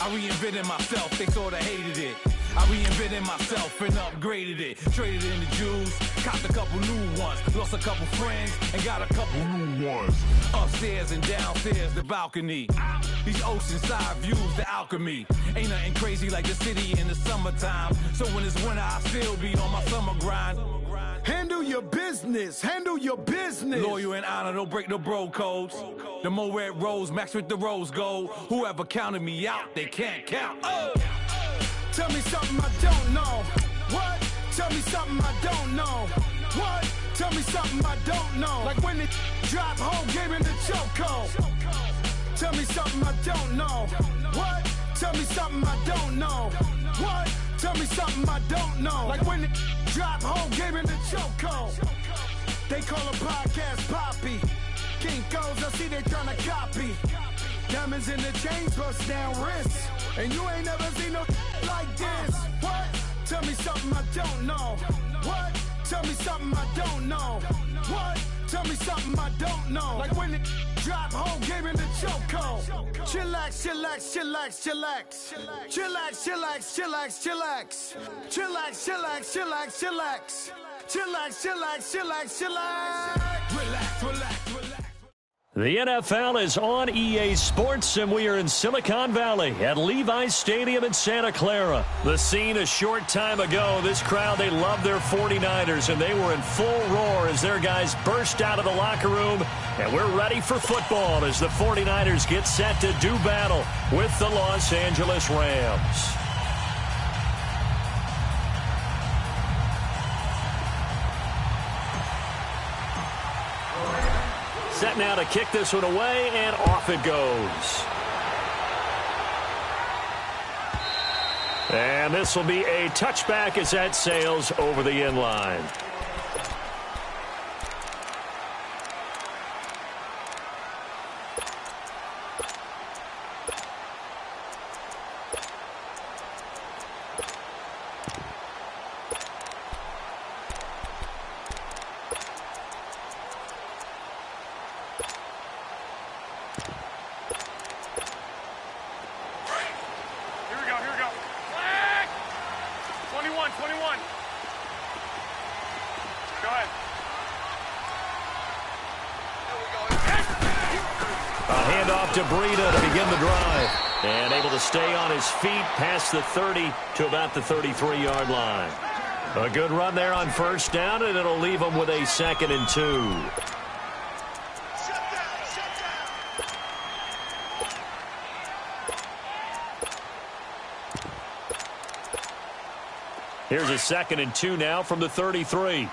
I reinvented myself, they sorta hated it. I reinvented myself and upgraded it. Traded in the Jews, copped a couple new ones. Lost a couple friends and got a couple new ones. Upstairs and downstairs, the balcony. These oceanside views, the alchemy. Ain't nothing crazy like the city in the summertime. So when it's winter, I still be on my summer grind. Handle your business, handle your business. Loyal and honor, don't break no bro codes. The more red rose, max with the rose gold. Whoever counted me out, they can't count. Oh! Tell me something I don't know. What? Tell me something I don't know. What? Tell me something I don't know. Like when it drop, whole game in the chokehold. Tell me something I don't know. What? Tell me something I don't know. What? Tell me something I don't know. Like when it drop, whole game in the chokehold. They call a podcast Poppy. Kinkos, I see they tryna copy. Diamonds in the chains, bust down wrists. And you ain't never seen no like this. What? Tell me something I don't know. What? Tell me something I don't know. What? Tell me something I don't know. Like when it drop, whole game in the chokehold. Chillax, chillax, chillax, chillax. Chillax, chillax, chillax, chillax. Chillax, chillax, chillax, chillax. Chillax, chillax, chillax, chillax. Relax, relax, relax. The NFL is on EA Sports, and we are in Silicon Valley at Levi's Stadium in Santa Clara. The scene a short time ago, this crowd, they love their 49ers, and they were in full roar as their guys burst out of the locker room. And we're ready for football as the 49ers get set to do battle with the Los Angeles Rams. Set now to kick this one away, and off it goes. And this will be a touchback as that sails over the end line. To Breida to begin the drive. And able to stay on his feet past the 30 to about the 33-yard line. A good run there on first down, and it'll leave him with a 2nd and 2. Here's a 2nd and 2 now from the 33.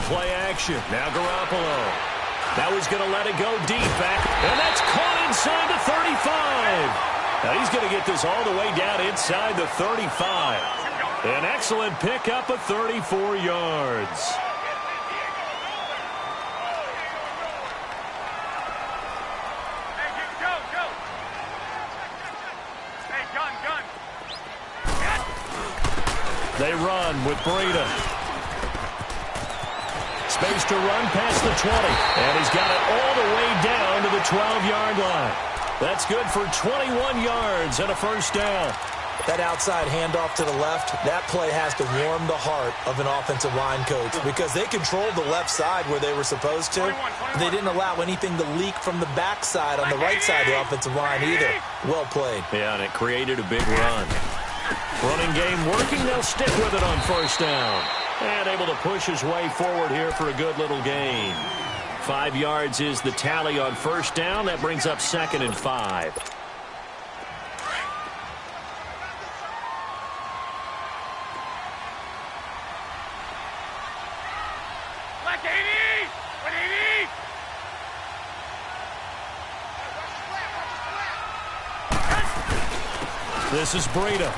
Play action. Now Garoppolo. Now he's going to let it go deep back. And that's caught inside the 35. Now he's going to get this all the way down inside the 35. An excellent pickup of 34 yards. They run with Breida. Space to run past the 20. And he's got it all the way down to the 12-yard line. That's good for 21 yards and a first down. That outside handoff to the left, that play has to warm the heart of an offensive line coach because they controlled the left side where they were supposed to. They didn't allow anything to leak from the backside on the right side of the offensive line either. Well played. Yeah, and it created a big run. Running game working. They'll stick with it on first down. And able to push his way forward here for a good little gain. 5 yards is the tally on first down. That brings up 2nd and 5. This is Breida.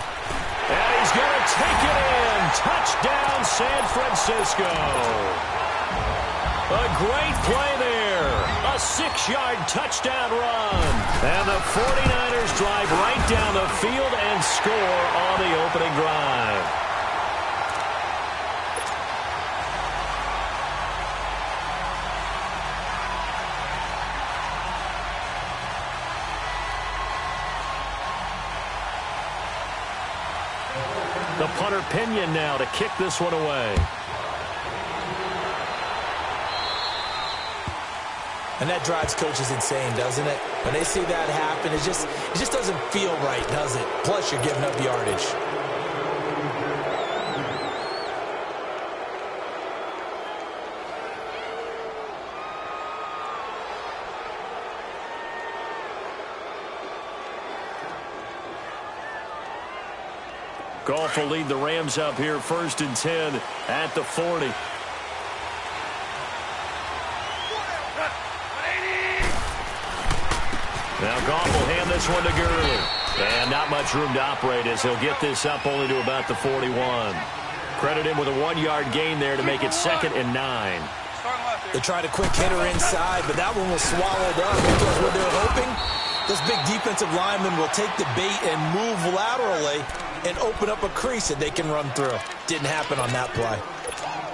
And he's going to take it in. Touchdown, San Francisco. A great play there. A 6-yard touchdown run. And the 49ers drive right down the field and score on the opening drive. The punter Pinion now to kick this one away. And that drives coaches insane, doesn't it? When they see that happen, it just doesn't feel right, does it? Plus, you're giving up yardage. Goff will lead the Rams up here 1st and 10 at the 40. Now Goff will hand this one to Gurley. And not much room to operate as he'll get this up only to about the 41. Credit him with a 1-yard gain there to make it 2nd and 9. They tried a quick hitter inside, but that one was swallowed up because what they're hoping, this big defensive lineman will take the bait and move laterally and open up a crease that they can run through. Didn't happen on that play.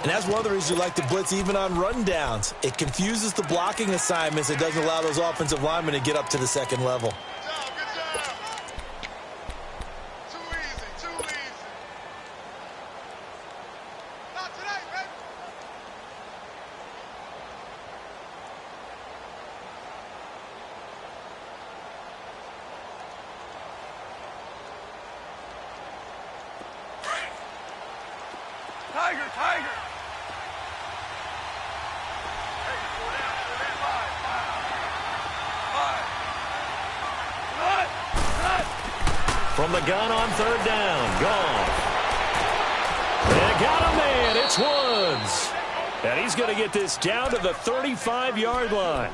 And that's one of the reasons you like to blitz even on rundowns. It confuses the blocking assignments. It doesn't allow those offensive linemen to get up to the second level. Tiger, Tiger. From the gun on 3rd down, Goff. They got a man, it's Woods. And he's going to get this down to the 35-yard line.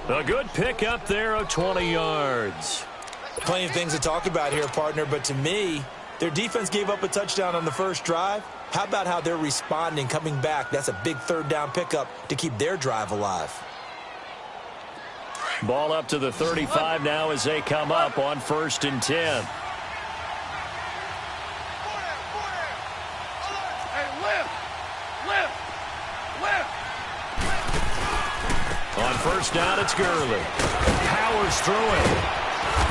A good pick up there of 20 yards. Plenty of things to talk about here, partner, but to me, their defense gave up a touchdown on the first drive. How about how they're responding, coming back? That's a big 3rd down pickup to keep their drive alive. Ball up to the 35 now as they come up on 1st and 10. On 1st down, it's Gurley. Powers through it.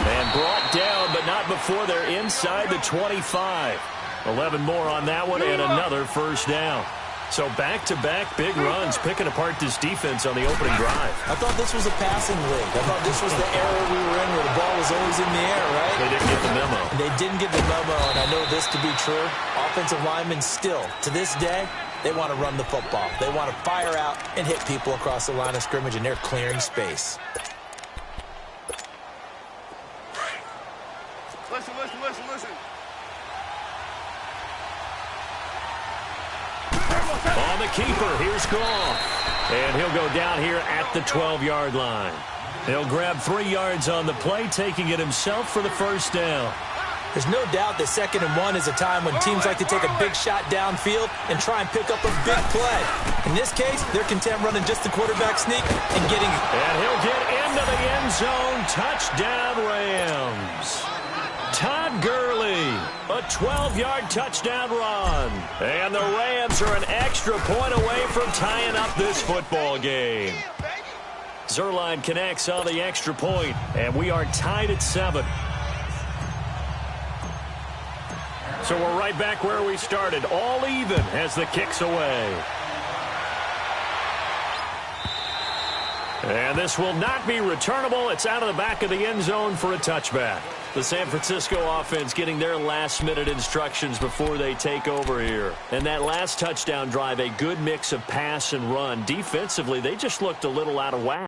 And brought down, but not before they're inside the 25. 11 more on that one, and another 1st down. So back-to-back big runs, picking apart this defense on the opening drive. I thought this was a passing league. I thought this was the era we were in where the ball was always in the air, right? They didn't get the memo. They didn't get the memo, and I know this to be true. Offensive linemen still, to this day, they want to run the football. They want to fire out and hit people across the line of scrimmage, and they're clearing space. Listen. On the keeper, here's Goff. And he'll go down here at the 12-yard line. He'll grab 3 yards on the play, taking it himself for the 1st down. There's no doubt that 2nd and 1 is a time when teams like to take a big shot downfield and try and pick up a big play. In this case, they're content running just the quarterback sneak and getting... And he'll get into the end zone. Touchdown, Rams. Todd Gurley, a 12-yard touchdown run. And the Rams are an extra point away from tying up this football game. Zerline connects on the extra point, and we are tied at 7. So we're right back where we started, all even as the kick's away. And this will not be returnable. It's out of the back of the end zone for a touchback. The San Francisco offense getting their last-minute instructions before they take over here. And that last touchdown drive, a good mix of pass and run. Defensively, they just looked a little out of whack.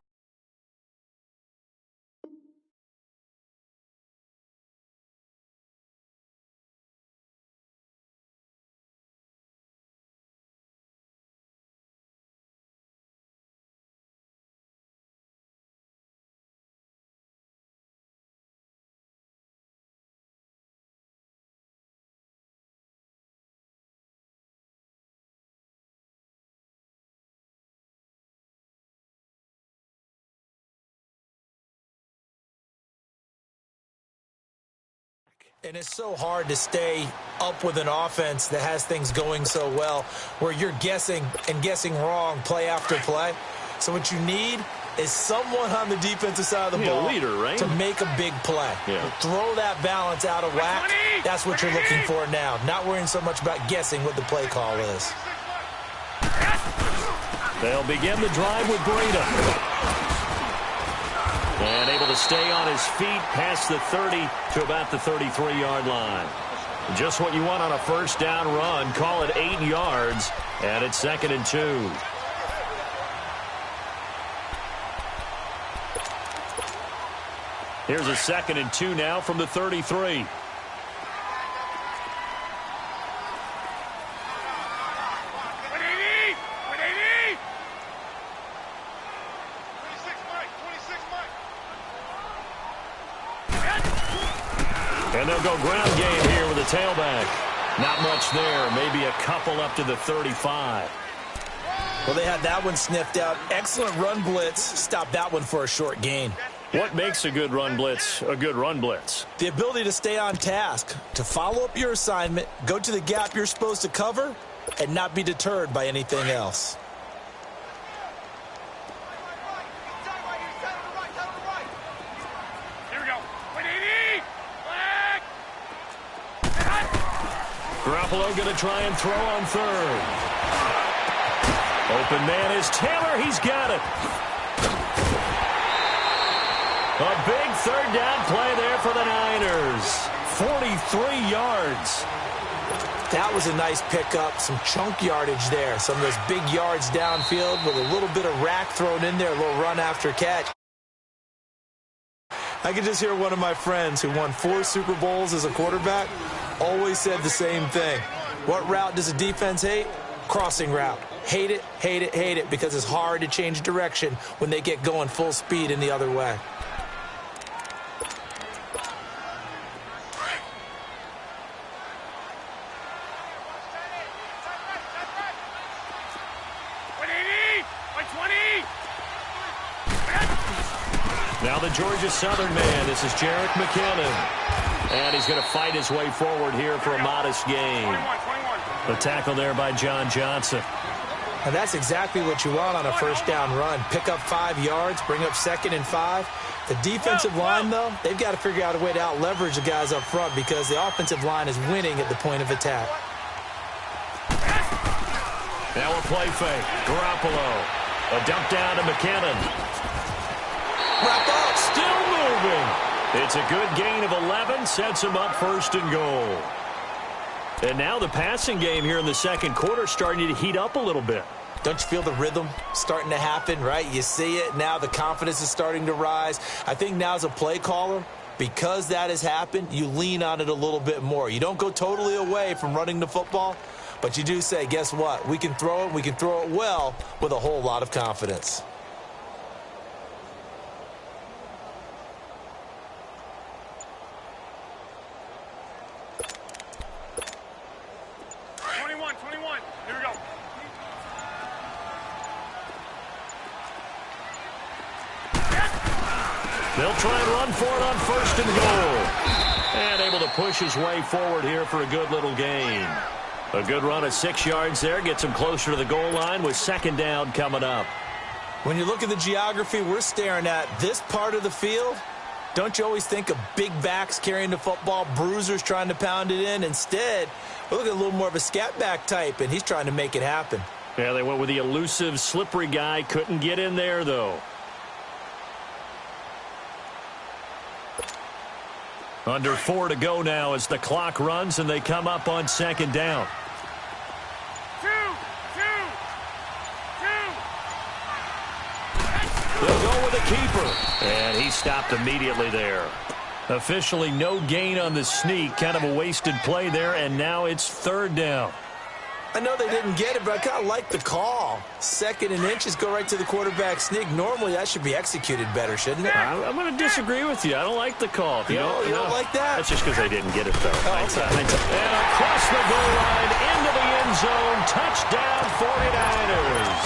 And it's so hard to stay up with an offense that has things going so well, where you're guessing and guessing wrong play after play. So what you need is someone on the defensive side of the ball leader, right? to make a big play. Yeah. Throw that balance out of whack. That's what you're looking for now. Not worrying so much about guessing what the play call is. They'll begin the drive with Breida. And able to stay on his feet past the 30 to about the 33-yard line. Just what you want on a first down run. Call it 8 yards, and it's 2nd and 2. Here's a 2nd and 2 now from the 33. And they'll go ground game here with a tailback. Not much there. Maybe a couple up to the 35. Well, they had that one sniffed out. Excellent run blitz. Stop that one for a short gain. What makes a good run blitz a good run blitz? The ability to stay on task, to follow up your assignment, go to the gap you're supposed to cover, and not be deterred by anything else. Garoppolo going to try and throw on third. Open man is Taylor. He's got it. A big third down play there for the Niners. 43 yards. That was a nice pickup. Some chunk yardage there. Some of those big yards downfield with a little bit of rack thrown in there. A little run after catch. I could just hear one of my friends who won 4 Super Bowls as a quarterback always said the same thing. What route does a defense hate? Crossing route. Hate it, hate it, hate it, because it's hard to change direction when they get going full speed in the other way. Now the Georgia Southern man. This is Jerick McKinnon. And he's going to fight his way forward here for a modest gain. The tackle there by John Johnson. And that's exactly what you want on a first down run. Pick up 5 yards, bring up 2nd and 5. The defensive line, though, they've got to figure out a way to out-leverage the guys up front because the offensive line is winning at the point of attack. Now a play fake. Garoppolo. A dump down to McKinnon. Wrap up. Still moving. It's a good gain of 11. Sets him up 1st and goal. And now the passing game here in the second quarter starting to heat up a little bit. Don't you feel the rhythm starting to happen, right? You see it. Now the confidence is starting to rise. I think now as a play caller, because that has happened, you lean on it a little bit more. You don't go totally away from running the football, but you do say, guess what? We can throw it. We can throw it well with a whole lot of confidence. They'll try and run for it on 1st and goal. And able to push his way forward here for a good little gain. A good run of 6 yards there. Gets him closer to the goal line with 2nd down coming up. When you look at the geography we're staring at, this part of the field, don't you always think of big backs carrying the football, bruisers trying to pound it in? Instead, we're looking at a little more of a scat back type, and he's trying to make it happen. Yeah, they went with the elusive, slippery guy. Couldn't get in there, though. Under 4 to go now as the clock runs and they come up on 2nd down. They'll go with a keeper. And he stopped immediately there. Officially no gain on the sneak. Kind of a wasted play there, and now it's 3rd down. I know they didn't get it, but I kind of like the call. 2nd and inches, go right to the quarterback sneak. Normally, that should be executed better, shouldn't it? I'm going to disagree with you. I don't like the call. You don't like that? That's just because they didn't get it, though. Oh, okay. And across the goal line, into the end zone, touchdown 49ers.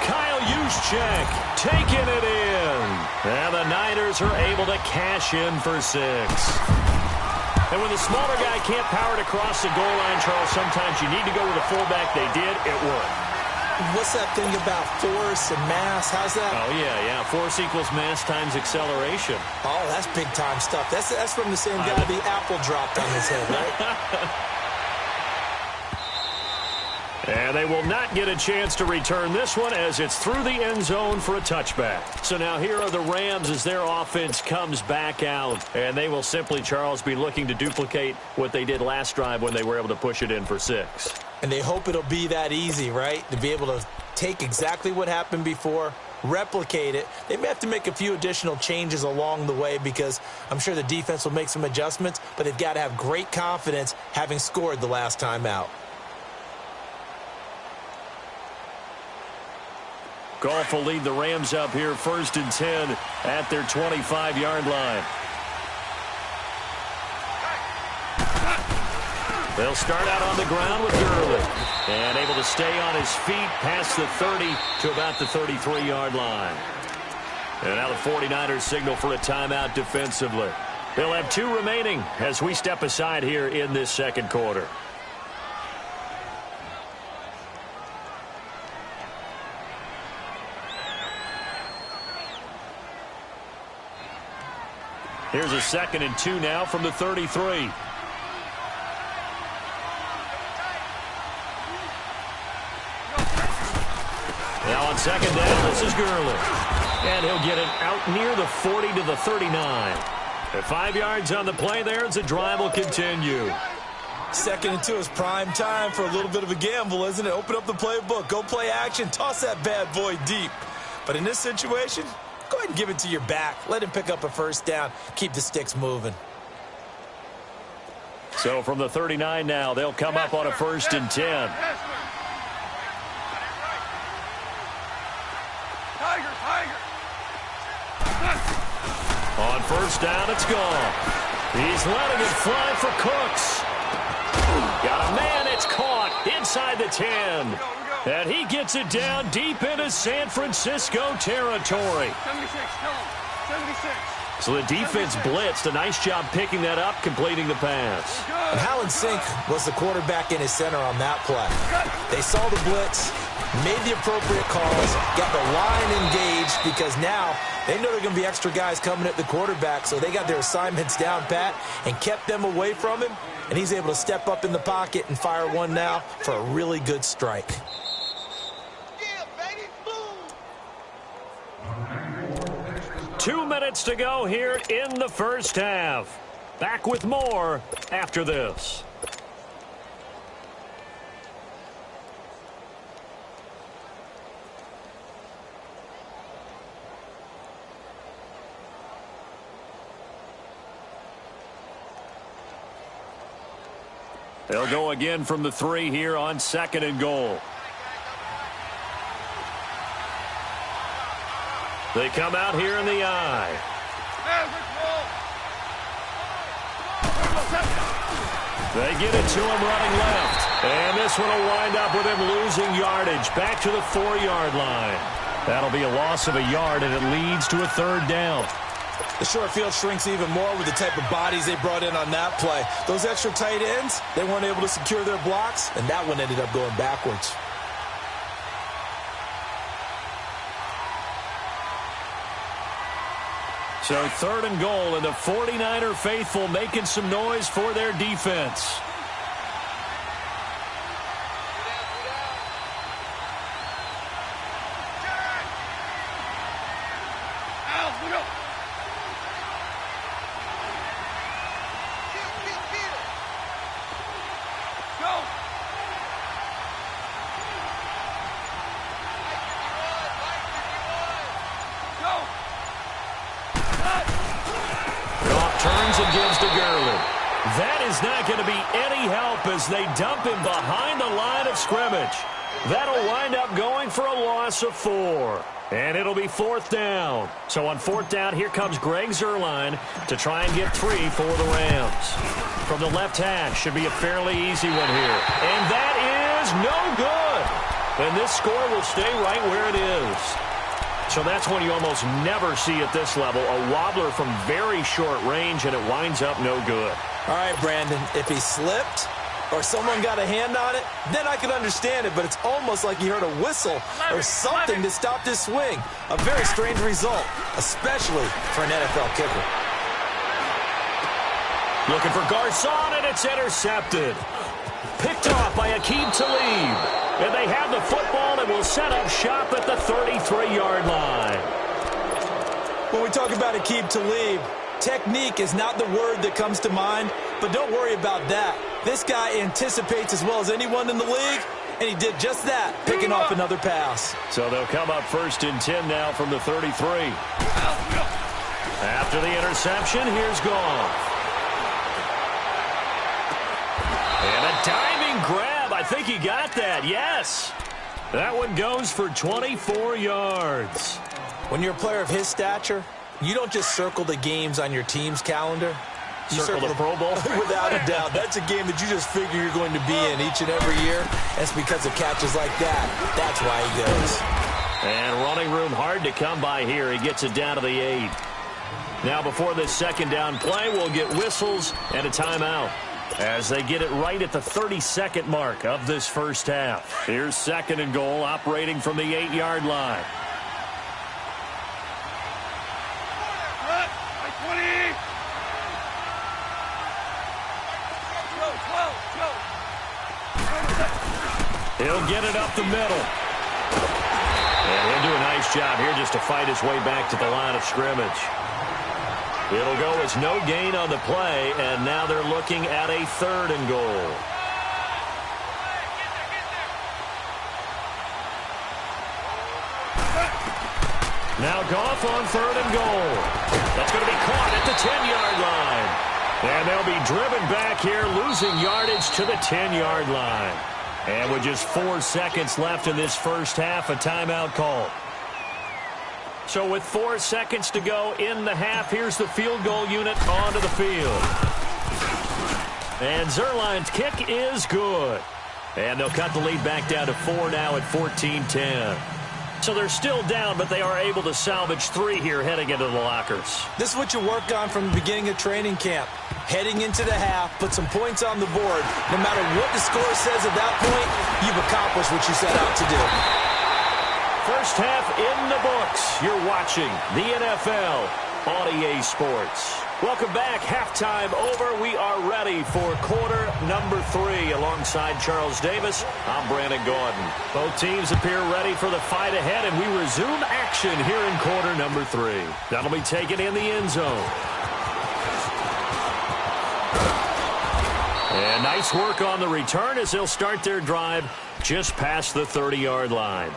Kyle Juszczyk taking it in. And the Niners are able to cash in for 6. And when the smaller guy can't power it across the goal line, Charles, sometimes you need to go with a fullback. They did. It worked. What's that thing about force and mass? How's that? Oh, yeah. Force equals mass times acceleration. Oh, that's big-time stuff. That's from the same guy the apple dropped on his head, right? And they will not get a chance to return this one as it's through the end zone for a touchback. So now here are the Rams as their offense comes back out. And they will simply, Charles, be looking to duplicate what they did last drive when they were able to push it in for 6. And they hope it'll be that easy, right? To be able to take exactly what happened before, replicate it. They may have to make a few additional changes along the way because I'm sure the defense will make some adjustments, but they've got to have great confidence having scored the last time out. Goff will lead the Rams up here 1st and 10 at their 25-yard line. They'll start out on the ground with Gurley. And able to stay on his feet past the 30 to about the 33-yard line. And now the 49ers signal for a timeout defensively. They'll have 2 remaining as we step aside here in this second quarter. Here's a 2nd and 2 now from the 33. Now on 2nd down, this is Gurley. And he'll get it out near the 40 to the 39. At 5 yards on the play there as the drive will continue. 2nd and 2 is prime time for a little bit of a gamble, isn't it? Open up the playbook, go play action, toss that bad boy deep. But in this situation, go ahead and give it to your back. Let him pick up a 1st down. Keep the sticks moving. So from the 39 now, they'll come up on a 1st and 10. On 1st down, it's gone. He's letting it fly for Cooks. Got a man, it's caught inside the 10. And he gets it down deep into San Francisco territory. 76, tell him. 76. So the defense blitzed. A nice job picking that up, completing the pass. And how in sync was the quarterback in his center on that play? They saw the blitz, made the appropriate calls, got the line engaged because now they know there are going to be extra guys coming at the quarterback, so they got their assignments down pat and kept them away from him, and he's able to step up in the pocket and fire one now for a really good strike. 2 minutes to go here in the first half. Back with more after this. They'll go again from the 3 here on 2nd and goal. They come out here in the eye. They get it to him running left. And this one will wind up with him losing yardage back to the 4-yard line. That'll be a loss of a yard, and it leads to a 3rd down. The short field shrinks even more with the type of bodies they brought in on that play. Those extra tight ends, they weren't able to secure their blocks, and that one ended up going backwards. So 3rd and goal, and the 49er faithful making some noise for their defense. Turns and gives to Gurley. That is not going to be any help as they dump him behind the line of scrimmage. That'll wind up going for a loss of 4. And it'll be 4th down. So on 4th down, here comes Greg Zuerlein to try and get 3 for the Rams. From the left hash, should be a fairly easy one here. And that is no good. And this score will stay right where it is. So that's one you almost never see at this level. A wobbler from very short range, and it winds up no good. All right, Brandon, if he slipped or someone got a hand on it, then I could understand it, but it's almost like he heard a whistle or something to stop this swing. A very strange result, especially for an NFL kicker. Looking for Garcon, and it's intercepted. Picked off by Aqib Talib. And they have the football and will set up shop at the 33-yard line. When we talk about Aqib Talib, technique is not the word that comes to mind, but don't worry about that. This guy anticipates as well as anyone in the league, and he did just that, picking off another pass. So they'll come up 1st and 10 now from the 33. After the interception, here's Goff. And a diving grab. I think he got that. Yes. That one goes for 24 yards. When you're a player of his stature, you don't just circle the games on your team's calendar. You circle the Pro Bowl? Without a doubt. That's a game that you just figure you're going to be in each and every year. That's because of catches like that. That's why he goes. And running room hard to come by here. He gets it down to the 8. Now before this second down play, we'll get whistles and a timeout as they get it right at the 32nd mark of this first half. Here's 2nd and goal, operating from the 8-yard line. He'll get it up the middle. And he'll do a nice job here just to fight his way back to the line of scrimmage. It'll go as no gain on the play, and now they're looking at a 3rd and goal. Now Goff on 3rd and goal. That's going to be caught at the 10-yard line. And they'll be driven back here, losing yardage to the 10-yard line. And with just 4 seconds left in this first half, a timeout call. So with 4 seconds to go in the half, here's the field goal unit onto the field. And Zerline's kick is good. And they'll cut the lead back down to 4 now at 14-10. So they're still down, but they are able to salvage 3 here heading into the lockers. This is what you work on from the beginning of training camp. Heading into the half, put some points on the board. No matter what the score says at that point, you've accomplished what you set out to do. First half in the books. You're watching the NFL on EA Sports. Welcome back. Halftime over. We are ready for quarter number 3. Alongside Charles Davis, I'm Brandon Gordon. Both teams appear ready for the fight ahead, and we resume action here in quarter number 3. That'll be taken in the end zone. And nice work on the return as they'll start their drive just past the 30-yard line.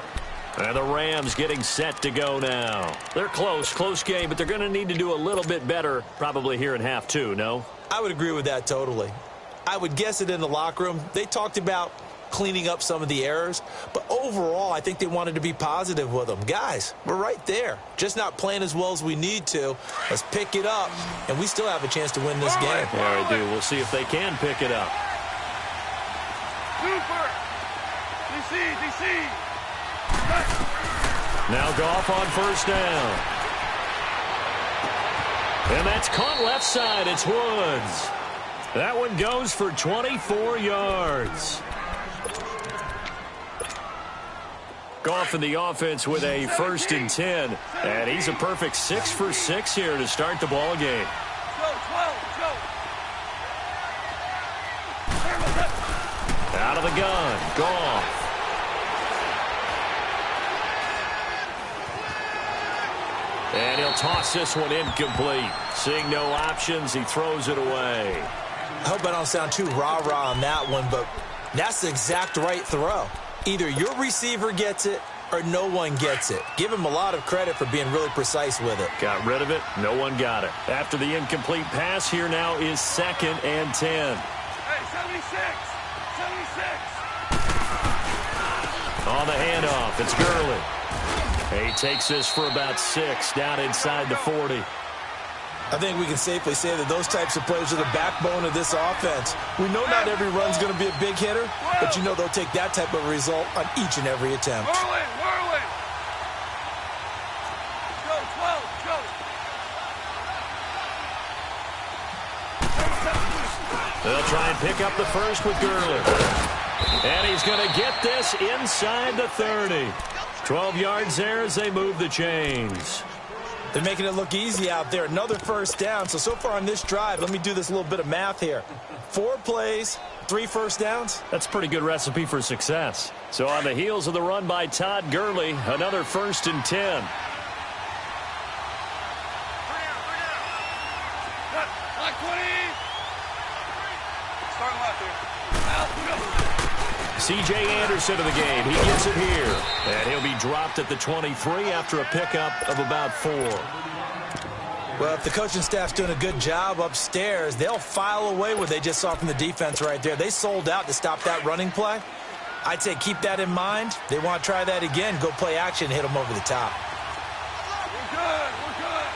And the Rams getting set to go now. They're close game, but they're going to need to do a little bit better probably here in half 2, no? I would agree with that totally. I would guess it in the locker room. They talked about cleaning up some of the errors, but overall I think they wanted to be positive with them. Guys, we're right there. Just not playing as well as we need to. Let's pick it up, and we still have a chance to win this game. Yeah, I do. We'll see if they can pick it up. DC. Now Goff on first down. And that's caught left side. It's Woods. That one goes for 24 yards. Goff in the offense with a 1st and 10. And he's a perfect 6 for 6 here to start the ball game. Out of the gun. Goff. And he'll toss this one incomplete. Seeing no options, he throws it away. I hope I don't sound too rah-rah on that one, but that's the exact right throw. Either your receiver gets it or no one gets it. Give him a lot of credit for being really precise with it. Got rid of it. No one got it. After the incomplete pass, here now is 2nd and 10. Hey, 76. On the handoff, it's Gurley. He takes this for about 6 down inside the 40. I think we can safely say that those types of plays are the backbone of this offense. We know not every run's going to be a big hitter, but you know they'll take that type of result on each and every attempt. Whirling. Go, 12, go. try and pick up the first with Gurley. And he's going to get this inside the 30. 12 yards there as they move the chains. They're making it look easy out there. Another first down. So far on this drive, let me do this little bit of math here. 4 plays, 3 first downs. That's a pretty good recipe for success. So on the heels of the run by Todd Gurley, another 1st and 10. C.J. Anderson of the game. He gets it here. And he'll be dropped at the 23 after a pickup of about 4. Well, if the coaching staff's doing a good job upstairs, they'll file away what they just saw from the defense right there. They sold out to stop that running play. I'd say keep that in mind. They want to try that again. Go play action, hit them over the top. We're good. We're good.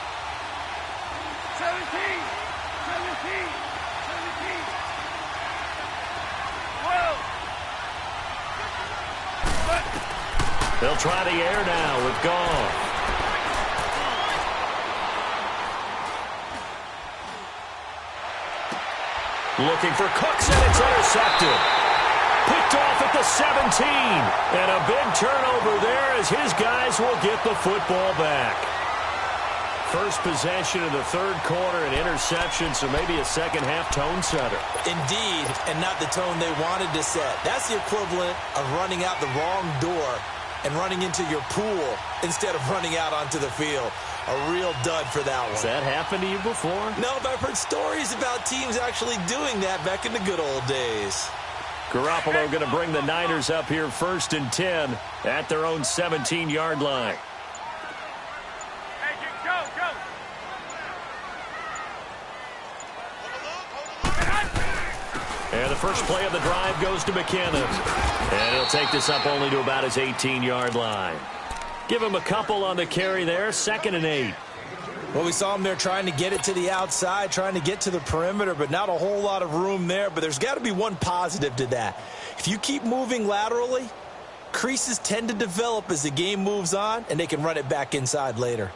17. 17. 17. 12. They'll try the air now with Goff. Looking for Cooks, and it's intercepted. Picked off at the 17. And a big turnover there as his guys will get the football back. First possession of the 3rd quarter, an interception, so maybe a second-half tone setter. Indeed, and not the tone they wanted to set. That's the equivalent of running out the wrong door and running into your pool instead of running out onto the field. A real dud for that one. Has that happened to you before? No, but I've heard stories about teams actually doing that back in the good old days. Garoppolo going to bring the Niners up here 1st and 10 at their own 17-yard line. Hey, go, go. And the first play of the drive goes to McKinnon. And he'll take this up only to about his 18-yard line. Give him a couple on the carry there, 2nd and 8. Well, we saw him there trying to get it to the outside, trying to get to the perimeter, but not a whole lot of room there. But there's got to be one positive to that. If you keep moving laterally, creases tend to develop as the game moves on, and they can run it back inside later.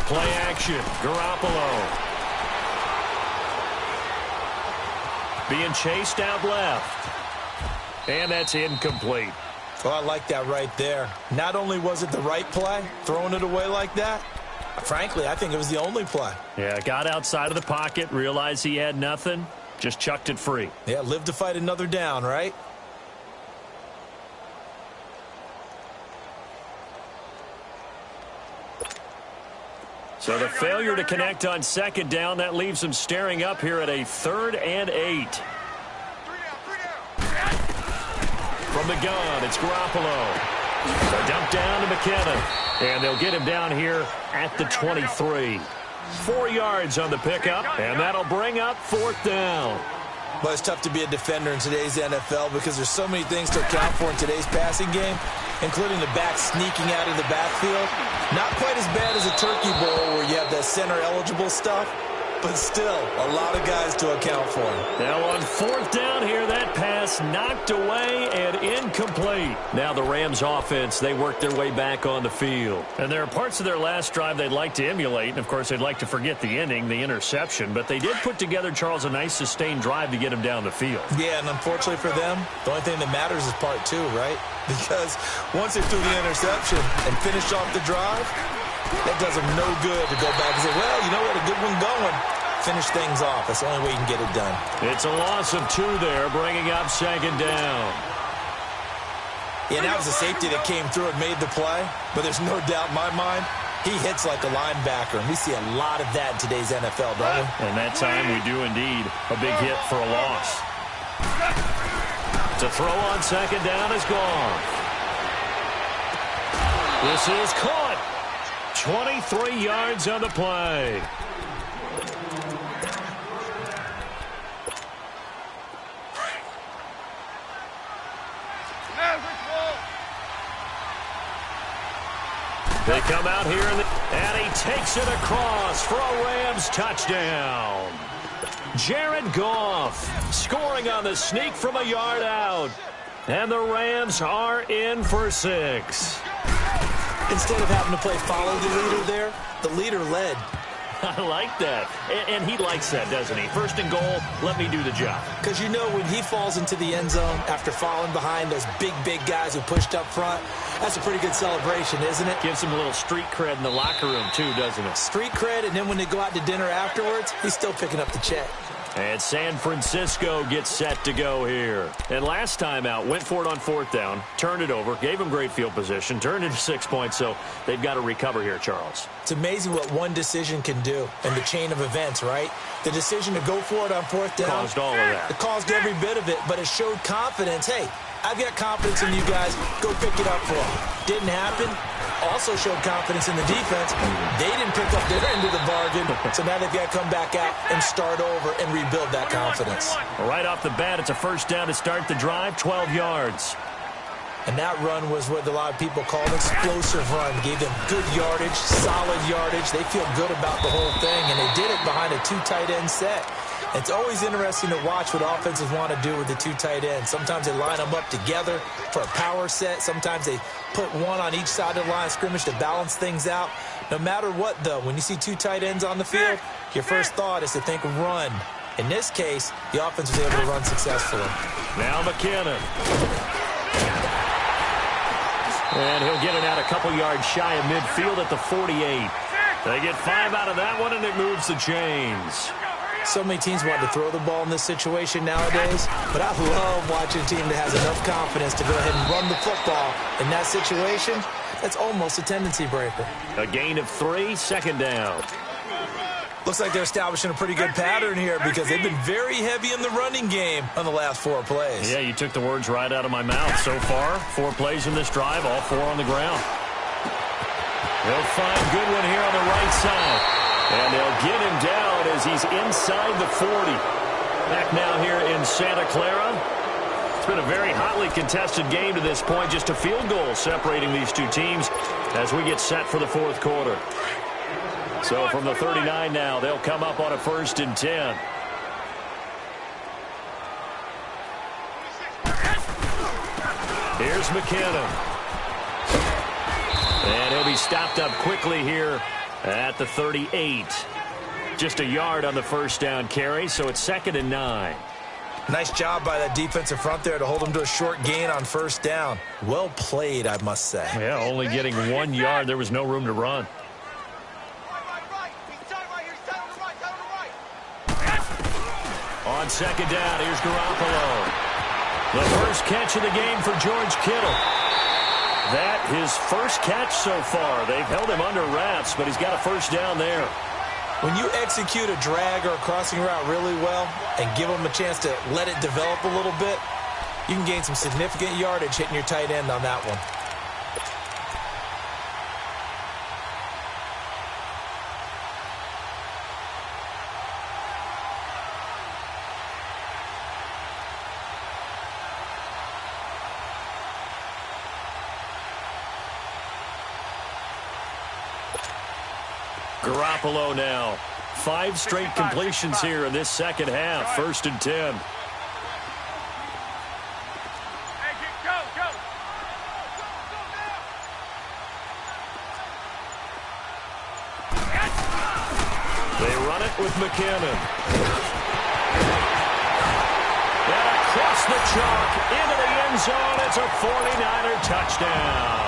Play action. Garoppolo. Being chased out left. And that's incomplete. Well, I like that right there. Not only was it the right play, throwing it away like that, frankly, I think it was the only play. Yeah, got outside of the pocket, realized he had nothing, just chucked it free. Yeah, live to fight another down, right? So the failure to connect on 2nd down, that leaves them staring up here at a 3rd and 8. From the gun, it's Garoppolo. A dump down to McKinnon. And they'll get him down here at the 23. 4 yards on the pickup, and that'll bring up 4th down. Well, it's tough to be a defender in today's NFL because there's so many things to account for in today's passing game, including the back sneaking out of the backfield. Not quite as bad as a turkey bowl where you have that center-eligible stuff, but still a lot of guys to account for. Now on 4th down here, that pass knocked away and incomplete. Now the Rams offense, they work their way back on the field. And there are parts of their last drive they'd like to emulate, and of course they'd like to forget the ending, the interception, but they did put together, Charles, a nice sustained drive to get him down the field. Yeah, and unfortunately for them, the only thing that matters is part 2, right? Because once they threw the interception and finished off the drive, that does them no good to go back and say, well, you know what, a good one going. Finish things off. That's the only way you can get it done. It's a loss of 2 there, bringing up 2nd down. Yeah, that was a safety that came through and made the play, but there's no doubt in my mind, he hits like a linebacker, and we see a lot of that in today's NFL, don't we? And that time we do indeed a big hit for a loss. To throw on 2nd down is gone. This is caught. 23 yards on the play. They come out here, and he takes it across for a Rams touchdown. Jared Goff scoring on the sneak from a yard out. And the Rams are in for 6. Instead of having to play follow the leader there, the leader led. I like that. And he likes that, doesn't he? First and goal, let me do the job. Because you know when he falls into the end zone after falling behind those big guys who pushed up front, that's a pretty good celebration, isn't it? Gives him a little street cred in the locker room, too, doesn't it? Street cred, and then when they go out to dinner afterwards, he's still picking up the check. And San Francisco gets set to go here. And last time out, went for it on 4th down, turned it over, gave him great field position, turned into 6 points, so they've got to recover here, Charles. It's amazing what one decision can do in the chain of events, right? The decision to go for it on 4th down. Caused all of that. It caused every bit of it, but it showed confidence. Hey, I've got confidence in you guys. Go pick it up for them. Didn't happen. Also showed confidence in the defense. They didn't pick up their end of the bargain, so now they've got to come back out and start over and rebuild that confidence. Right off the bat, it's a first down to start the drive, 12 yards. And that run was what a lot of people call an explosive run. Gave them good yardage, solid yardage. They feel good about the whole thing, and they did it behind a 2 tight end set. It's always interesting to watch what offenses want to do with the 2 tight ends. Sometimes they line them up together for a power set. Sometimes they put one on each side of the line of scrimmage to balance things out. No matter what, though, when you see 2 tight ends on the field, your first thought is to think run. In this case, the offense was able to run successfully. Now McKinnon. And he'll get it out a couple yards shy of midfield at the 48. They get 5 out of that one, and it moves the chains. So many teams want to throw the ball in this situation nowadays, but I love watching a team that has enough confidence to go ahead and run the football. In that situation, that's almost a tendency breaker. A gain of 3, 2nd down. Looks like they're establishing a pretty good pattern here because they've been very heavy in the running game on the last 4 plays. Yeah, you took the words right out of my mouth. So far, 4 plays in this drive, all 4 on the ground. They'll find Goodwin here on the right side. And they'll get him down as he's inside the 40. Back now here in Santa Clara. It's been a very hotly contested game to this point. Just a field goal separating these 2 teams as we get set for the 4th quarter. So from the 39 now, they'll come up on a 1st and 10. Here's McKinnon. And he'll be stopped up quickly here at the 38. Just a yard on the 1st down carry, so it's 2nd and 9. Nice job by that defensive front there to hold him to a short gain on 1st down. Well played, I must say. Yeah, only getting 1 yard. There was no room to run. On 2nd down, here's Garoppolo. The first catch of the game for George Kittle. That his first catch so far. They've held him under wraps, but he's got a 1st down there. When you execute a drag or a crossing route really well and give them a chance to let it develop a little bit, you can gain some significant yardage hitting your tight end on that one. Garoppolo now. 5 straight completions here in this 2nd half. 1st and 10. They run it with McKinnon. And across the chalk into the end zone. It's a 49er touchdown.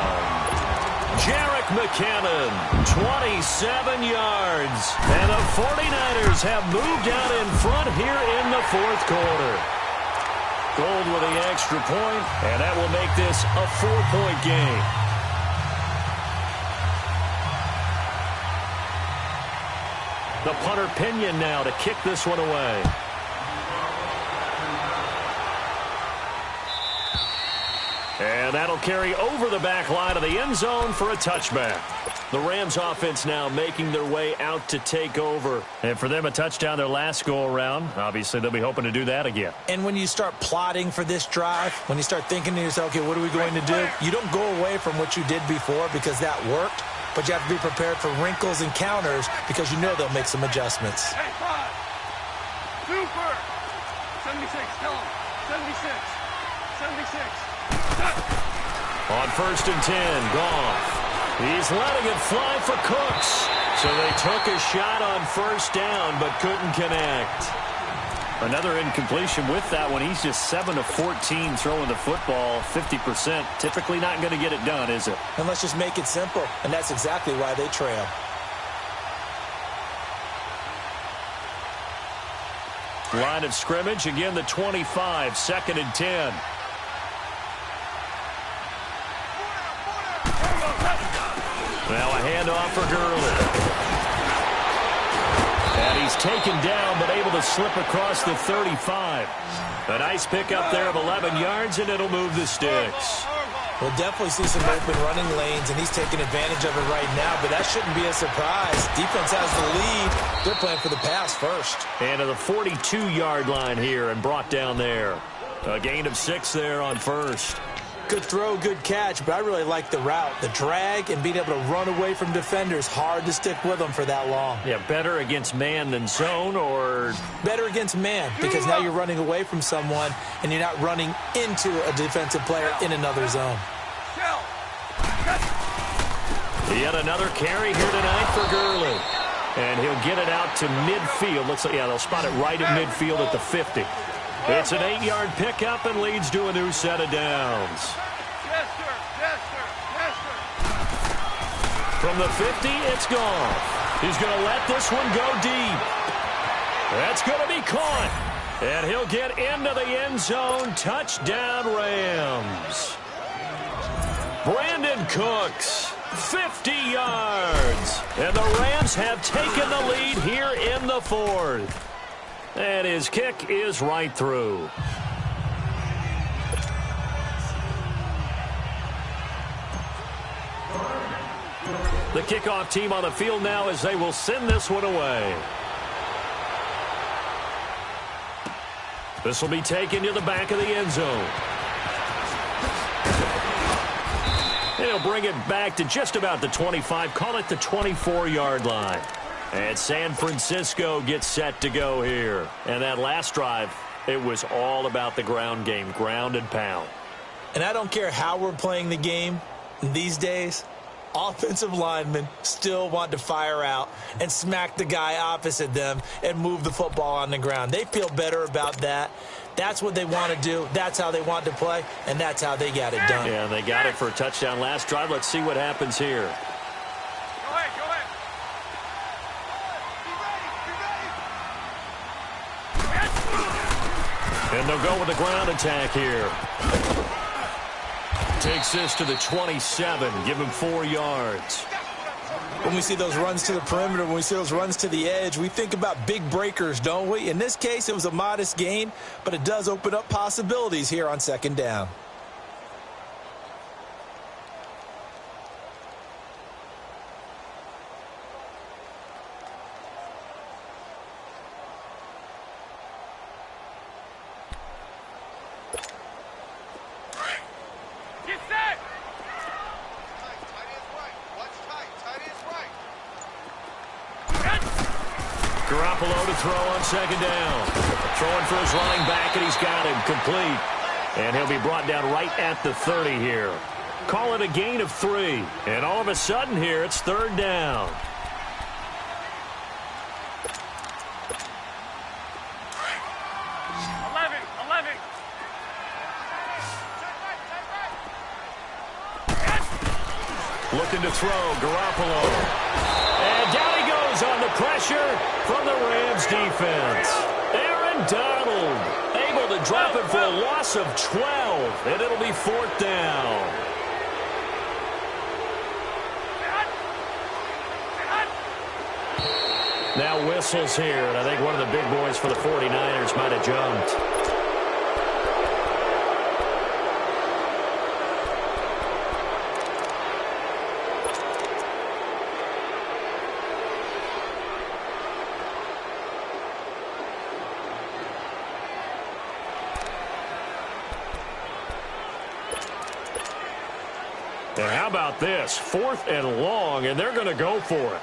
Jerick McKinnon, 27 yards. And the 49ers have moved out in front here in the 4th quarter. Gold with the extra point, and that will make this a 4-point game. The punter Pinion now to kick this one away. And that'll carry over the back line of the end zone for a touchback. The Rams offense now making their way out to take over. And for them, a touchdown their last go-around. Obviously, they'll be hoping to do that again. And when you start plotting for this drive, when you start thinking to yourself, okay, what are we going to do? You don't go away from what you did before because that worked. but you have to be prepared for wrinkles and counters because you know they'll make some adjustments. Hey, 5. Super. 76. Tell him. 76. 76. On 1st and 10, Goff. He's letting it fly for Cooks. So they took a shot on 1st down, but couldn't connect. Another incompletion with that one. He's just 7 of 14 throwing the football, 50%. Typically not going to get it done, is it? And let's just make it simple, and that's exactly why they trail. Line of scrimmage, again the 25, 2nd and 10. Now a handoff for Gurley. And he's taken down, but able to slip across the 35. A nice pickup there of 11 yards, and it'll move the sticks. We'll definitely see some open running lanes, and he's taking advantage of it right now, but that shouldn't be a surprise. Defense has the lead. They're playing for the pass first. And to the 42-yard line here and brought down there. A gain of 6 there on 1st. Good throw, good catch, but I really like the route. The drag and being able to run away from defenders. Hard to stick with them for that long. Yeah, better against man than zone, or? Better against man, because now you're running away from someone and you're not running into a defensive player in another zone. Yet another carry here tonight for Gurley. And he'll get it out to midfield. Looks like, yeah, they'll spot it right at midfield at the 50. It's an 8-yard pickup and leads to a new set of downs. Yes, sir. Yes, sir. Yes, sir. From the 50, it's gone. He's going to let this one go deep. That's going to be caught. And he'll get into the end zone. Touchdown, Rams. Brandon Cooks, 50 yards. And the Rams have taken the lead here in the 4th. And his kick is right through. The kickoff team on the field now as they will send this one away. This will be taken to the back of the end zone. He'll bring it back to just about the 25, call it the 24-yard line. And San Francisco gets set to go here. And that last drive, it was all about the ground game, ground and pound. And I don't care how we're playing the game these days, offensive linemen still want to fire out and smack the guy opposite them and move the football on the ground. They feel better about that. That's what they want to do. That's how they want to play, and that's how they got it done. Yeah, and they got it for a touchdown last drive. Let's see what happens here. Go ahead, go ahead. And they'll go with the ground attack here. Takes this to the 27. Give him 4 yards. When we see those runs to the perimeter, when we see those runs to the edge, we think about big breakers, don't we? In this case, it was a modest gain, but it does open up possibilities here on 2nd down. Garoppolo to throw on 2nd down. Throwing for his running back, and he's got him complete. And he'll be brought down right at the 30 here. Call it a gain of 3. And all of a sudden here, it's 3rd down. Looking to throw, Garoppolo. And down he goes on the pressure from the Rams defense. Aaron Donald able to drop it for a loss of 12, and it'll be 4th down. Now whistles here, and I think one of the big boys for the 49ers might have jumped. And how about this? 4th and long, and they're going to go for it.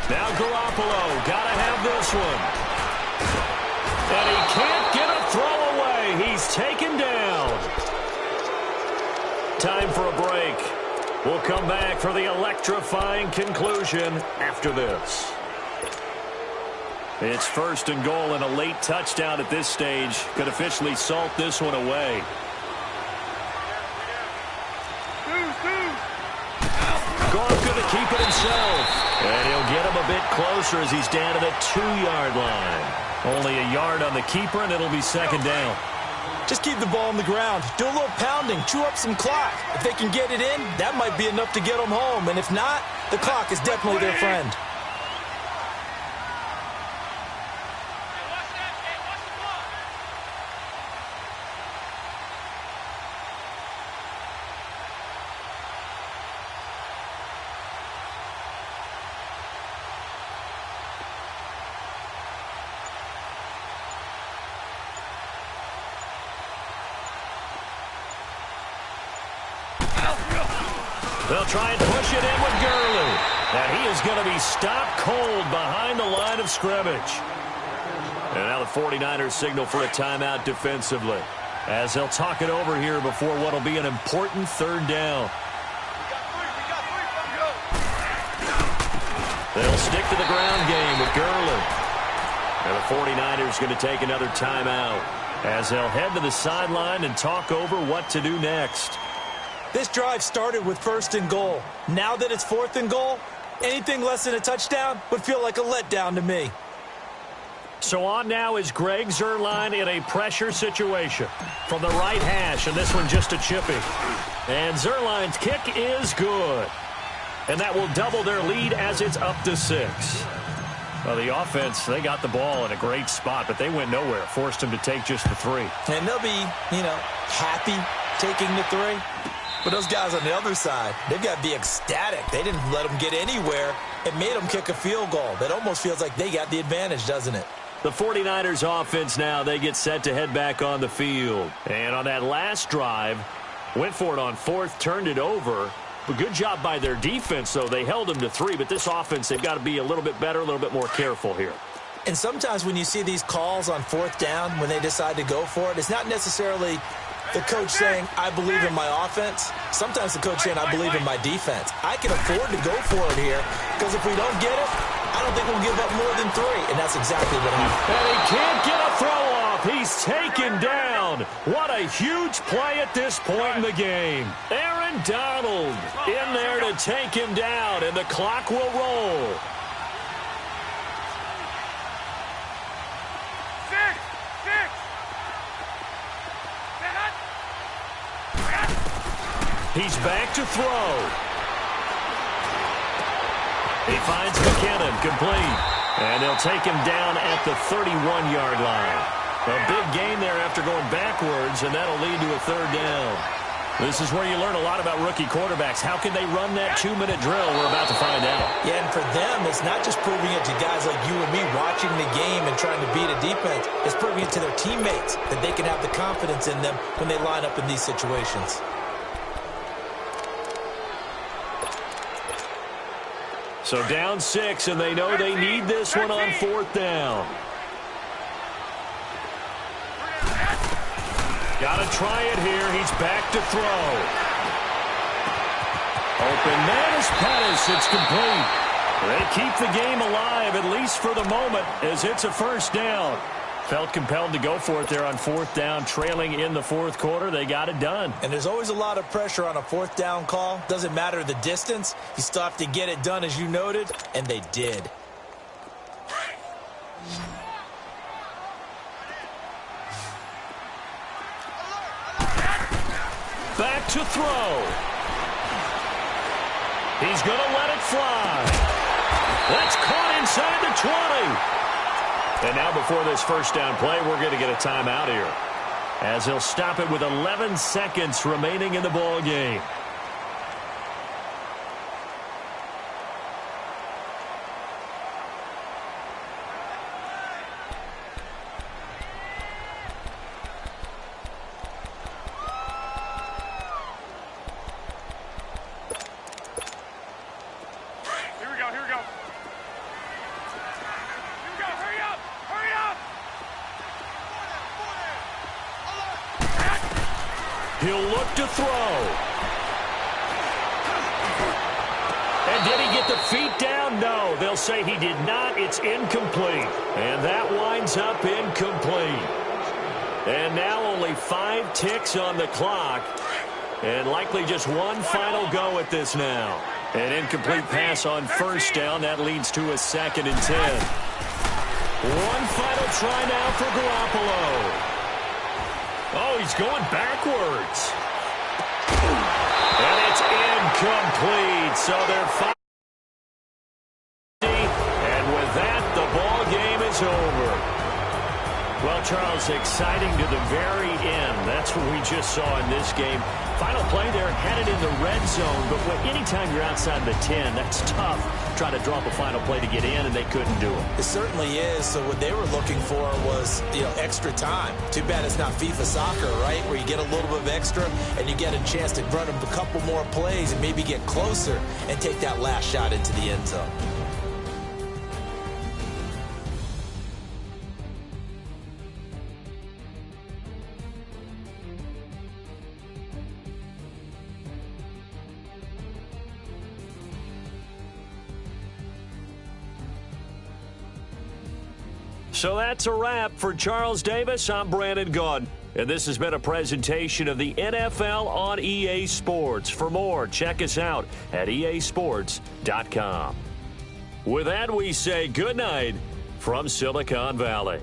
Now Garoppolo, got to have this one. And he can't get a throw away. He's taken down. Time for a break. We'll come back for the electrifying conclusion after this. It's 1st and goal, and a late touchdown at this stage could officially salt this one away. Goff going to keep it himself. And he'll get him a bit closer as he's down to the 2-yard line. Only a yard on the keeper, and it'll be 2nd down. Just keep the ball on the ground. Do a little pounding. Chew up some clock. If they can get it in, that might be enough to get them home. And if not, the clock is definitely their friend. They'll try and push it in with Gurley. And he is going to be stopped cold behind the line of scrimmage. And now the 49ers signal for a timeout defensively, as they'll talk it over here before what will be an important 3rd down. They'll stick to the ground game with Gurley. And the 49ers going to take another timeout, as they'll head to the sideline and talk over what to do next. This drive started with 1st and goal. Now that it's 4th and goal, anything less than a touchdown would feel like a letdown to me. So on now is Greg Zuerlein in a pressure situation from the right hash, and this one just a chipping. And Zuerlein's kick is good. And that will double their lead as it's up to 6. Well, the offense, they got the ball in a great spot, but they went nowhere. Forced them to take just the 3. And they'll be, happy taking the 3. But those guys on the other side, they've got to be ecstatic. They didn't let them get anywhere. It made them kick a field goal. That almost feels like they got the advantage, doesn't it? The 49ers offense now, they get set to head back on the field. And on that last drive, went for it on 4th, turned it over. But good job by their defense, though. They held them to 3, but this offense, they've got to be a little bit better, a little bit more careful here. And sometimes when you see these calls on 4th down, when they decide to go for it, it's not necessarily the coach saying, I believe in my offense. Sometimes the coach saying, I believe in my defense. I can afford to go for it here, because if we don't get it, I don't think we'll give up more than 3. And that's exactly what happened. And he can't get a throw off. He's taken down. What a huge play at this point in the game. Aaron Donald in there to take him down, and the clock will roll. He's back to throw. He finds McKinnon, complete. And they'll take him down at the 31-yard line. A big gain there after going backwards, and that'll lead to a 3rd down. This is where you learn a lot about rookie quarterbacks. How can they run that 2-minute drill? We're about to find out. Yeah, and for them, it's not just proving it to guys like you and me watching the game and trying to beat a defense. It's proving it to their teammates that they can have the confidence in them when they line up in these situations. So down 6, and they know they need this one on 4th down. Got to try it here. He's back to throw. Open man is Pettis. It's complete. They keep the game alive, at least for the moment, as it's a 1st down. Felt compelled to go for it there on 4th down, trailing in the 4th quarter. They got it done. And there's always a lot of pressure on a 4th down call. Doesn't matter the distance. You still have to get it done, as you noted, and they did. Back to throw. He's going to let it fly. That's caught inside the 20. And now before this 1st down play, we're going to get a timeout here, as he'll stop it with 11 seconds remaining in the ball game. He'll look to throw. And did he get the feet down? No. They'll say he did not. It's incomplete. And that winds up incomplete. And now only 5 ticks on the clock. And likely just one final go at this now. An incomplete pass on first down. That leads to a 2nd and 10. One final try now for Garoppolo. Oh, he's going backwards. And it's incomplete. So they're 5. And with that, the ball game is over. Well, Charles, exciting to the very end. That's what we just saw in this game. Final play there, headed in the red zone. But anytime you're outside the 10, that's tough. Trying to drop a final play to get in, and they couldn't do it. It certainly is. So what they were looking for was, extra time. Too bad it's not FIFA soccer, right, where you get a little bit of extra and you get a chance to run a couple more plays and maybe get closer and take that last shot into the end zone. So that's a wrap for Charles Davis. I'm Brandon Gaudin, and this has been a presentation of the NFL on EA Sports. For more, check us out at easports.com. With that, we say good night from Silicon Valley.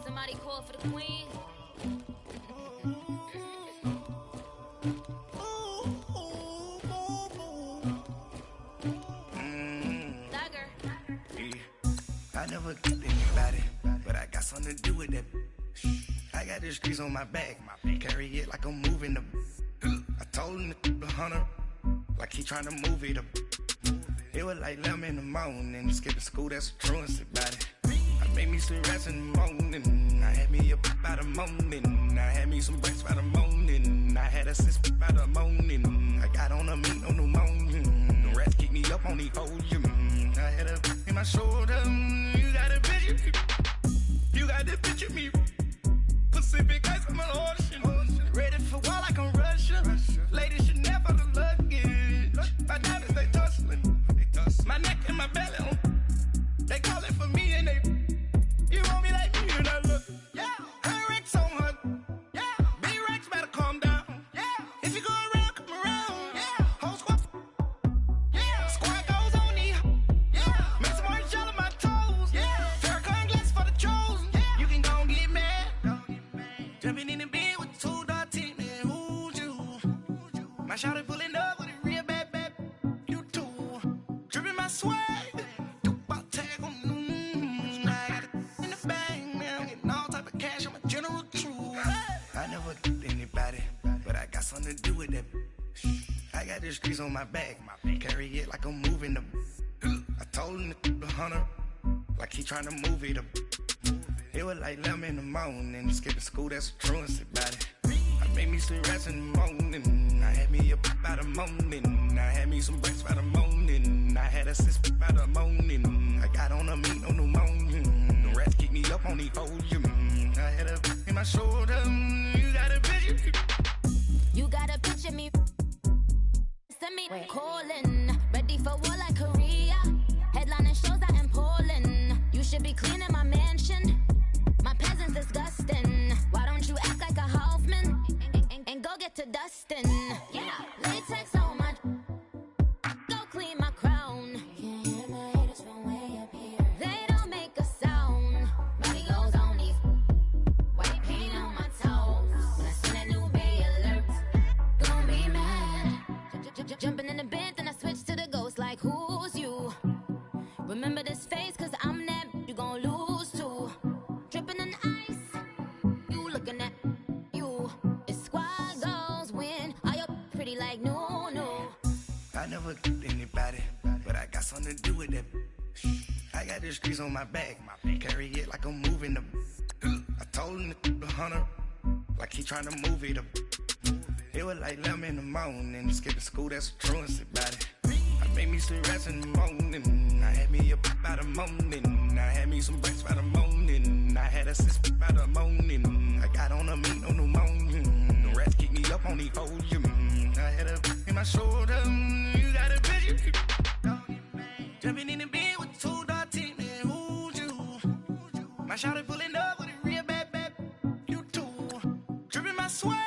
Somebody call for the queen. I never did anybody, but I got something to do with that. I got the streets on my back, carry it like I'm moving the. I told him the hunter, like he trying to move it up. It was like 11 in the morning, skipping school, that's a truancy about it. I made me some rest in the morning, I had me a pop by the morning, I had me some breaks by the morning, I had a sis by the morning, I got on a meat on the morning, the rats keep me up on the ocean, I had a in my shoulder, you got a picture, you got the picture me, Pacific ice on my ocean, ready for war like I'm Russian, ladies should never the luggage, my diamonds they tussling, my neck and my belly on, they calling for me and they, you want me like me and I look, yeah, her Rex on her, yeah, B-Rex better calm down, yeah, if you go around, come around, yeah, whole squad, yeah, squad goes on me, yeah, make some orange gel on my toes, yeah, Farrakhan glass for the chosen, yeah, you can go and get mad, jumping in the bed with 2 dark teeth, man, who's you, my shawty pulling up with a real bad, you too, dripping my swag, something to do with that. I got the streets on my back, carry it like I'm moving the. I told him the hunter, like he trying to move it up. It was like 11 in the morning, skipping school, that's a truancy about it. I made me some rest in the morning, I had me a pop by the morning, I had me some breaks by the morning, I had a sis by the morning, I got on a meat on the morning, the rats keep me up on the ocean, I had a in my shoulder, you got a picture. You gotta picture me. Send me me calling. Ready for war like Korea. Headlining shows out in Poland. You should be cleaning my mansion. My peasants disgusting. Why don't you act like a Hoffman and go get to dustin'? Yeah, latex on my. Go clean my crown. Can't hear my haters from way up here. They don't make a sound. Money goes on these. White paint on my toes. When I send a new bay alert, gon' be mad. Jumping in the bed, then I switch to the ghost like who's you? Remember this face, cause I'm that you gon' lose to. Dripping in ice, you looking at you. It's squad goals win. Are you pretty like no? I never anybody, but I got something to do with that. I got the streets on my back, carry it like I'm moving the. I told him the hunter, like he trying to move it up. It was like 11 in the morning, skipping school, that's a truancy about it. I made me some rest in the morning, I had me a by the morning, I had me some breaks by the morning, I had a sis by the morning, I got on a meat, no pneumonia, the rats keep me up on the podium, I had a in my shoulder, you got a vision, jumping in the bed with 2 dark teeth, man, who's you? My shawty pulling up with a real bad, you too, dripping my swag.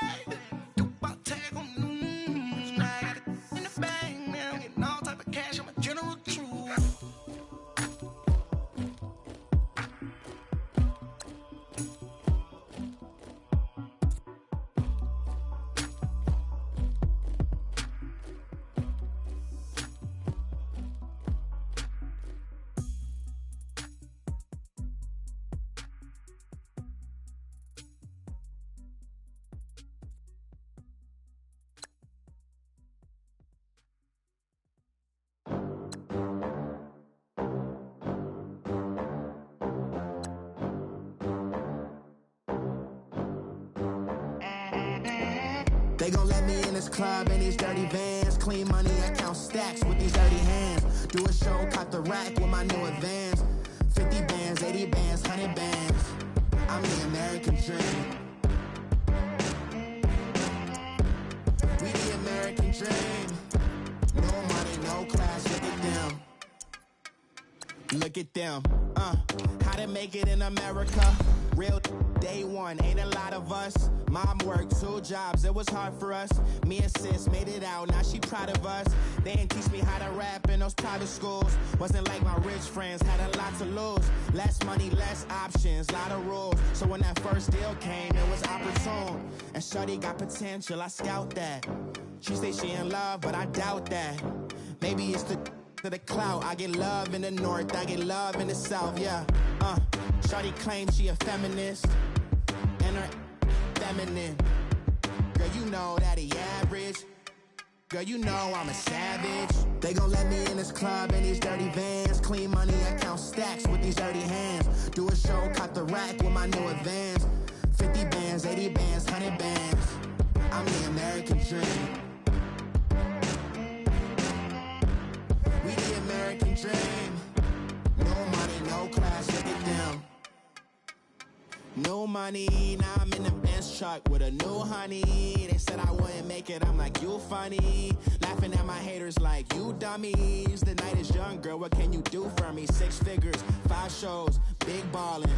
They gon' let me in this club in these dirty vans. Clean money, I count stacks with these dirty hands. Do a show, caught the rack with my new advance. 50 bands, 80 bands, 100 bands. I'm the American dream. We the American dream. No money, no class, look at them. Look at them, how to make it in America. Real day one, ain't a lot of us. Mom worked 2 jobs, it was hard for us. Me and sis made it out, now she proud of us. They didn't teach me how to rap in those private schools. Wasn't like my rich friends, had a lot to lose. Less money, less options, lot of rules. So when that first deal came, it was opportune. And shorty got potential, I scout that. She say she in love, but I doubt that. Maybe it's to the clout. I get love in the north, I get love in the south, yeah. Shorty claims she a feminist, and her feminine. Girl, you know that he average. Girl, you know I'm a savage. They gon' let me in this club in these dirty vans. Clean money, I count stacks with these dirty hands. Do a show, caught the rack with my new advance. 50 bands, 80 bands, 100 bands. I'm the American dream. We the American dream. No money, no class, look at them. No money, now I'm in the Benz truck with a new honey. They said I wouldn't make it, I'm like, you funny. Laughing at my haters like, you dummies. The night is young, girl, what can you do for me? 6 figures, 5 shows, big ballin'.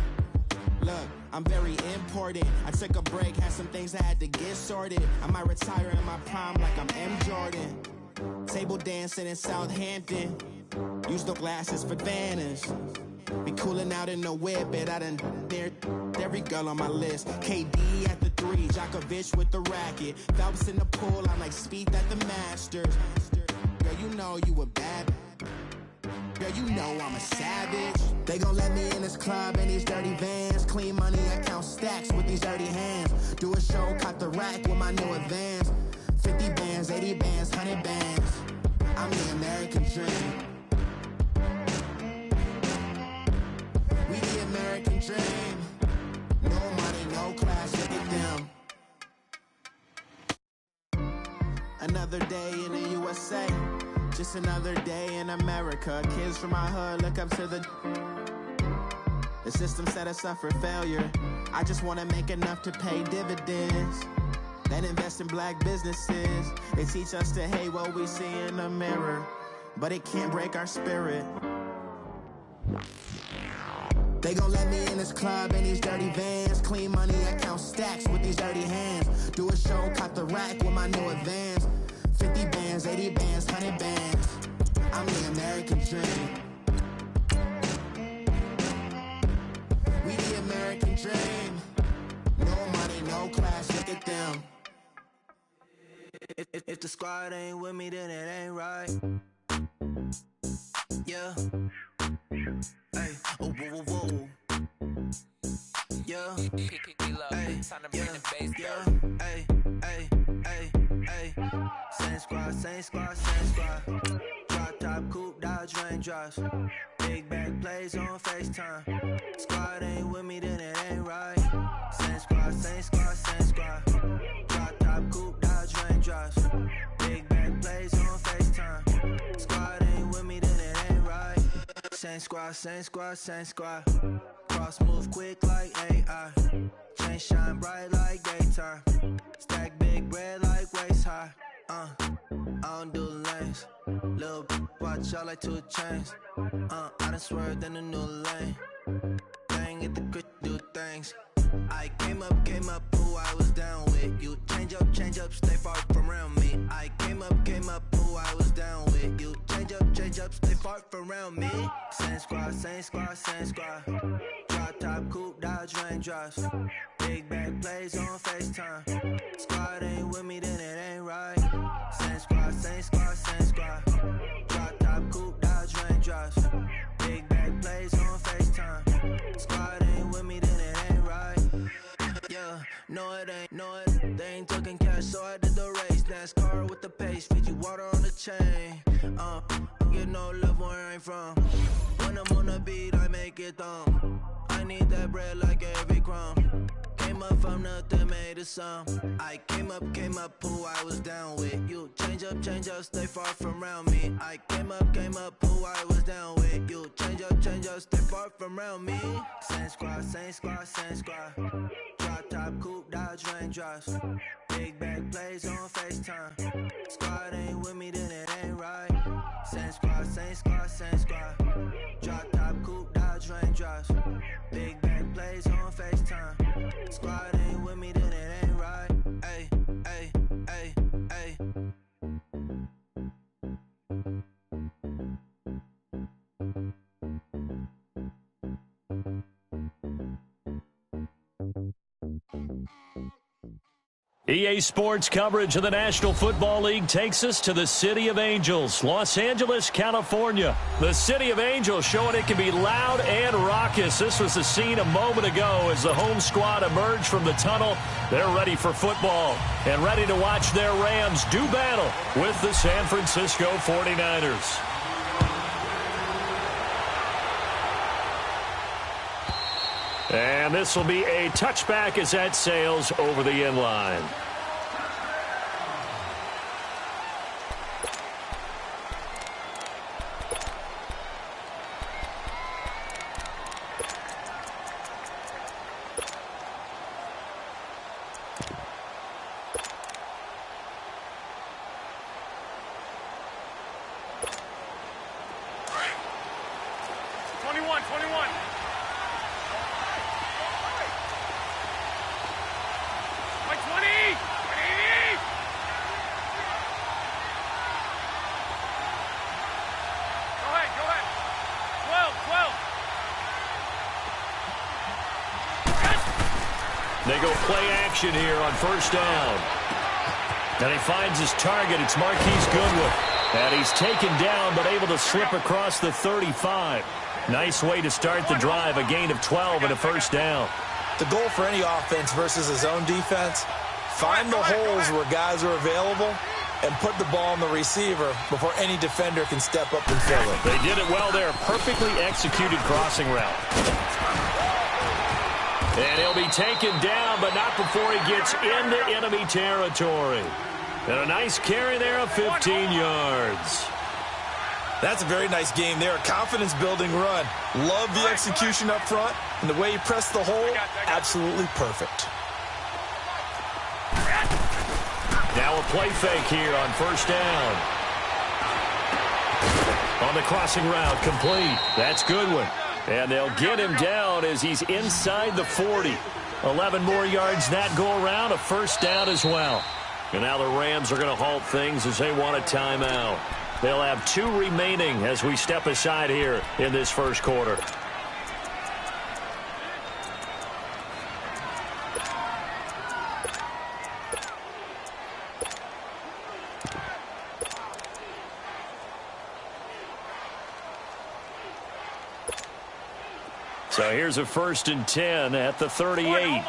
Look, I'm very important. I took a break, had some things I had to get sorted. I might retire in my prime like I'm M. Jordan. Table dancing in Southampton. Use the glasses for Vannas. Be cooling out in the whip, but I done dared every girl on my list. KD at the 3, Djokovic with the racket. Phelps in the pool, I'm like Speed at the Masters. Girl, you know you a bad. Girl, you know I'm a savage. They gon' let me in this club in these dirty vans. Clean money, I count stacks with these dirty hands. Do a show, caught the rack with my new advance. 50 bands, 80 bands, 100 bands. I'm the American dream. We the American dream. No money, no class, look at them. Another day in the USA. Just another day in America. Kids from my hood look up to the system set us up for failure. I just wanna make enough to pay dividends. that invest in black businesses. They teach us to hate what we see in the mirror, but it can't break our spirit. They gon' let me in this club in these dirty vans. Clean money, I count stacks with these dirty hands. Do a show, cop the rack with my new advance. 50 bands, 80 bands, 100 bands. I'm the American dream. We the American dream. No money, no class, look at them. If the squad ain't with me, then it ain't right. Yeah. Hey, oh, whoa, whoa, whoa. Yeah. Hey, yeah. Hey, hey, hey, hey. Same squad, same squad, same squad. Drop top, coupe, Dodge raindrops. Big back plays on FaceTime. Squad ain't with me, then it ain't right. Same squad, same squad, same squad. Drop top, coupe, Dodge raindrops. Big back plays on FaceTime. Squad ain't with me, then it ain't right. Same squad, same squad, same squad. Cross move quick like AI. Chain shine bright like daytime. Stack big bread like waist high. I don't do lanes. Little watch out like 2 chains. I done swerved in a new lane. Dang it, the grit do things. I came up, who I was down with. You change up, stay far from around me. I came up, who I was down with. You change up, stay far from around me. Same squad, same squad, same squad. Drop top, coupe, Dodge raindrops. Big back plays on FaceTime. Squad ain't with me, then it ain't right. Same squad, same squad, same squad. Drop top, coupe, Dodge raindrops. Big back plays on FaceTime. Squad ain't with me, then it ain't right. Yeah, no it ain't, no it. They ain't talking cash, so I did the race. NASCAR with the pace, feed you water on the chain. Get no love where I ain't from. When I'm on the beat, I make it thumb. I need that bread like every crumb. Came up from nothing, made a sum. I came up, who I was down with. You change up, stay far from around me. I came up, who I was down with. You change up, stay far from around me. Same squad, same squad, same squad. Drop top, coupe, Dodge raindrops. Big back plays on FaceTime. Squad ain't with me, then it ain't right. Same squad, same squad, same squad. Drop top, coupe, Dodge raindrops. Big back plays on FaceTime. Squad ain't with me, then it ain't right. Ay, ay, ay, ay. EA Sports coverage of the National Football League takes us to the City of Angels, Los Angeles, California. The City of Angels showing it can be loud and raucous. This was the scene a moment ago as the home squad emerged from the tunnel. They're ready for football and ready to watch their Rams do battle with the San Francisco 49ers. And this will be a touchback as that sails over the end line. They go play action here on first down. And he finds his target. It's Marquise Goodwin. And he's taken down but able to slip across the 35. Nice way to start the drive. A gain of 12 and a first down. The goal for any offense versus his own defense, find the holes where guys are available and put the ball on the receiver before any defender can step up and fill it. They did it well there. Perfectly executed crossing route. And he'll be taken down, but not before he gets into enemy territory. And a nice carry there of 15 yards. That's a very nice game there. A confidence-building run. Love the execution up front. And the way he pressed the hole, absolutely perfect. a play fake here on first down. On the crossing route, complete. That's Goodwin. And they'll get him down as he's inside the 40. 11 more yards that go around, a first down as well. And now the Rams are going to halt things as they want a timeout. They'll have 2 remaining as we step aside here in this first quarter. So here's a 1st and 10 at the 38.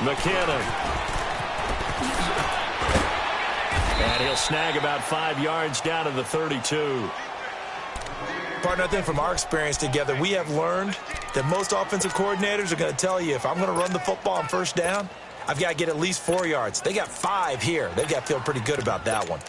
McKinnon. And he'll snag about 5 yards down to the 32. Partner, I think from our experience together, we have learned that most offensive coordinators are going to tell you, if I'm going to run the football on first down, I've got to get at least 4 yards. They got 5 here. They've got to feel pretty good about that one.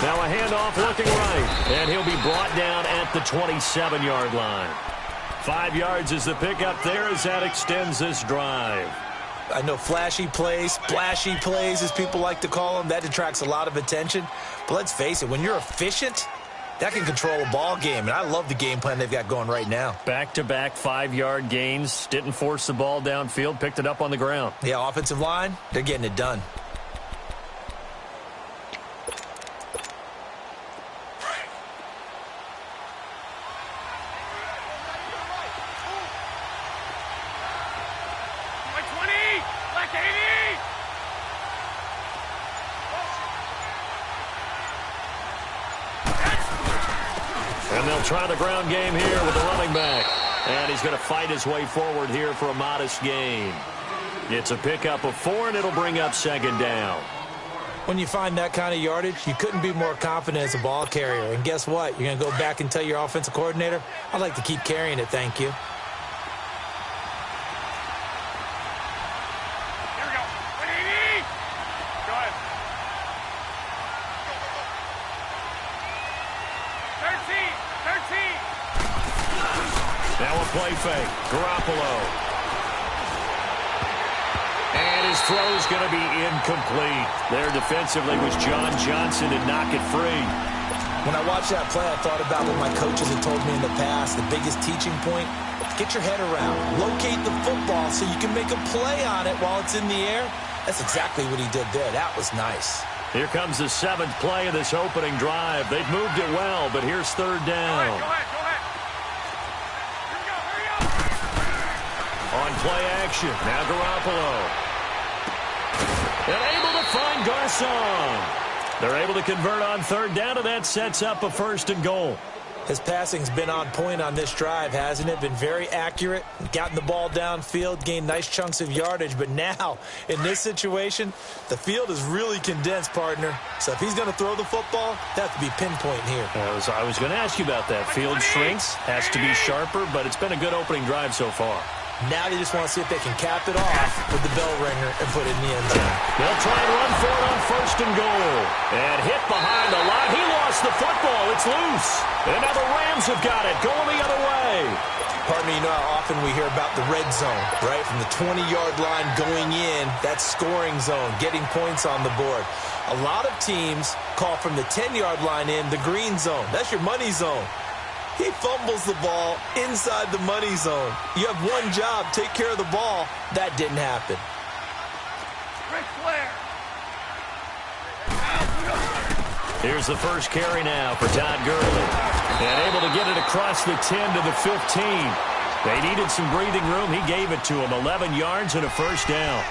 Now a handoff looking right, and he'll be brought down at the 27-yard line. 5 yards is the pickup there as that extends this drive. I know flashy plays, splashy plays, as people like to call them, that attracts a lot of attention. But let's face it, when you're efficient, that can control a ball game, and I love the game plan they've got going right now. Back-to-back 5-yard gains, didn't force the ball downfield, picked it up on the ground. Yeah, offensive line, they're getting it done. And they'll try the ground game here with the running back. And he's going to fight his way forward here for a modest gain. It's a pickup of 4, and it'll bring up 2nd down. When you find that kind of yardage, you couldn't be more confident as a ball carrier. And guess what? You're going to go back and tell your offensive coordinator, I'd like to keep carrying it, thank you. Now a play fake. Garoppolo. And his throw is going to be incomplete. There defensively was John Johnson to knock it free. When I watched that play, I thought about what my coaches had told me in the past. The biggest teaching point, get your head around. Locate the football so you can make a play on it while it's in the air. That's exactly what he did there. That was nice. Here comes the 7th play of this opening drive. They've moved it well, but here's 3rd down. Go ahead. On play action, now Garoppolo. And able to find Garcon. They're able to convert on 3rd down, and that sets up a 1st and goal. His passing's been on point on this drive, hasn't it? Been very accurate, gotten the ball downfield, gained nice chunks of yardage. But now, in this situation, the field is really condensed, partner. So if he's going to throw the football, that has to be pinpoint here. I was going to ask you about that. Field shrinks, has to be sharper, but it's been a good opening drive so far. Now they just want to see if they can cap it off with the bell ringer and put it in the end zone. They'll try and run for it on 1st and goal. And hit behind the line. He lost the football. It's loose. And now the Rams have got it. Going the other way. Pardon me, you know how often we hear about the red zone, right? From the 20-yard line going in, that's scoring zone, getting points on the board. A lot of teams call from the 10-yard line in the green zone. That's your money zone. He fumbles the ball inside the money zone. You have one job, take care of the ball. That didn't happen. Here's the first carry now for Todd Gurley. And able to get it across the 10 to the 15. They needed some breathing room. He gave it to him. 11 yards and a 1st down.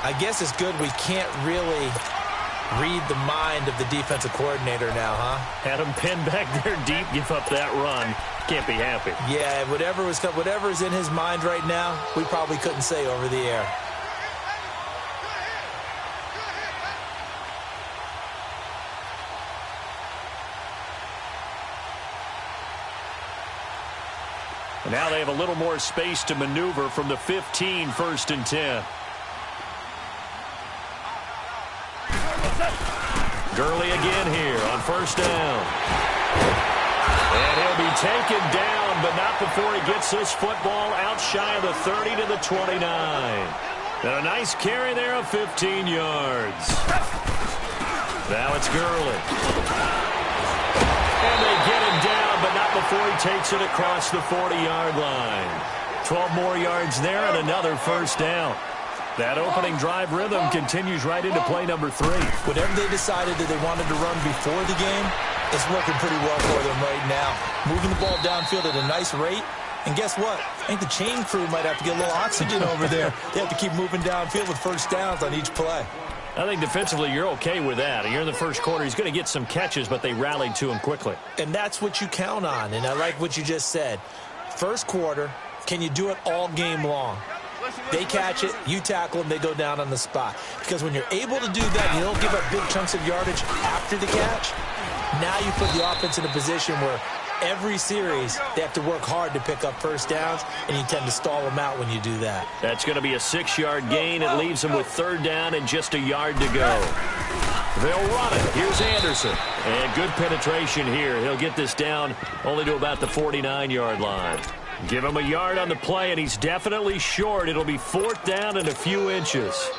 I guess it's good we can't really read the mind of the defensive coordinator now, huh? Had him pinned back there deep, give up that run. Can't be happy. Yeah, whatever's in his mind right now, we probably couldn't say over the air. And now they have a little more space to maneuver from the 15, 1st and 10. Gurley again here on first down. And he'll be taken down, but not before he gets this football out shy of the 30 to the 29. And a nice carry there of 15 yards. Now it's Gurley. And they get him down, but not before he takes it across the 40-yard line. 12 more yards there and another first down. That opening drive rhythm continues right into play number 3. Whatever they decided that they wanted to run before the game, it's working pretty well for them right now. Moving the ball downfield at a nice rate. And guess what? I think the chain crew might have to get a little oxygen over there. They have to keep moving downfield with first downs on each play. I think defensively you're okay with that. You're in the first quarter. He's going to get some catches, but they rallied to him quickly. And that's what you count on. And I like what you just said. First quarter, can you do it all game long? They catch it, you tackle them, they go down on the spot. Because when you're able to do that, you don't give up big chunks of yardage after the catch. Now you put the offense in a position where every series they have to work hard to pick up first downs, and you tend to stall them out when you do that. That's going to be a 6-yard gain. It leaves them with third down and just a yard to go. They'll run it. Here's Anderson. And good penetration here. He'll get this down only to about the 49-yard line. Give him a yard on the play, and he's definitely short. It'll be fourth down and a few inches.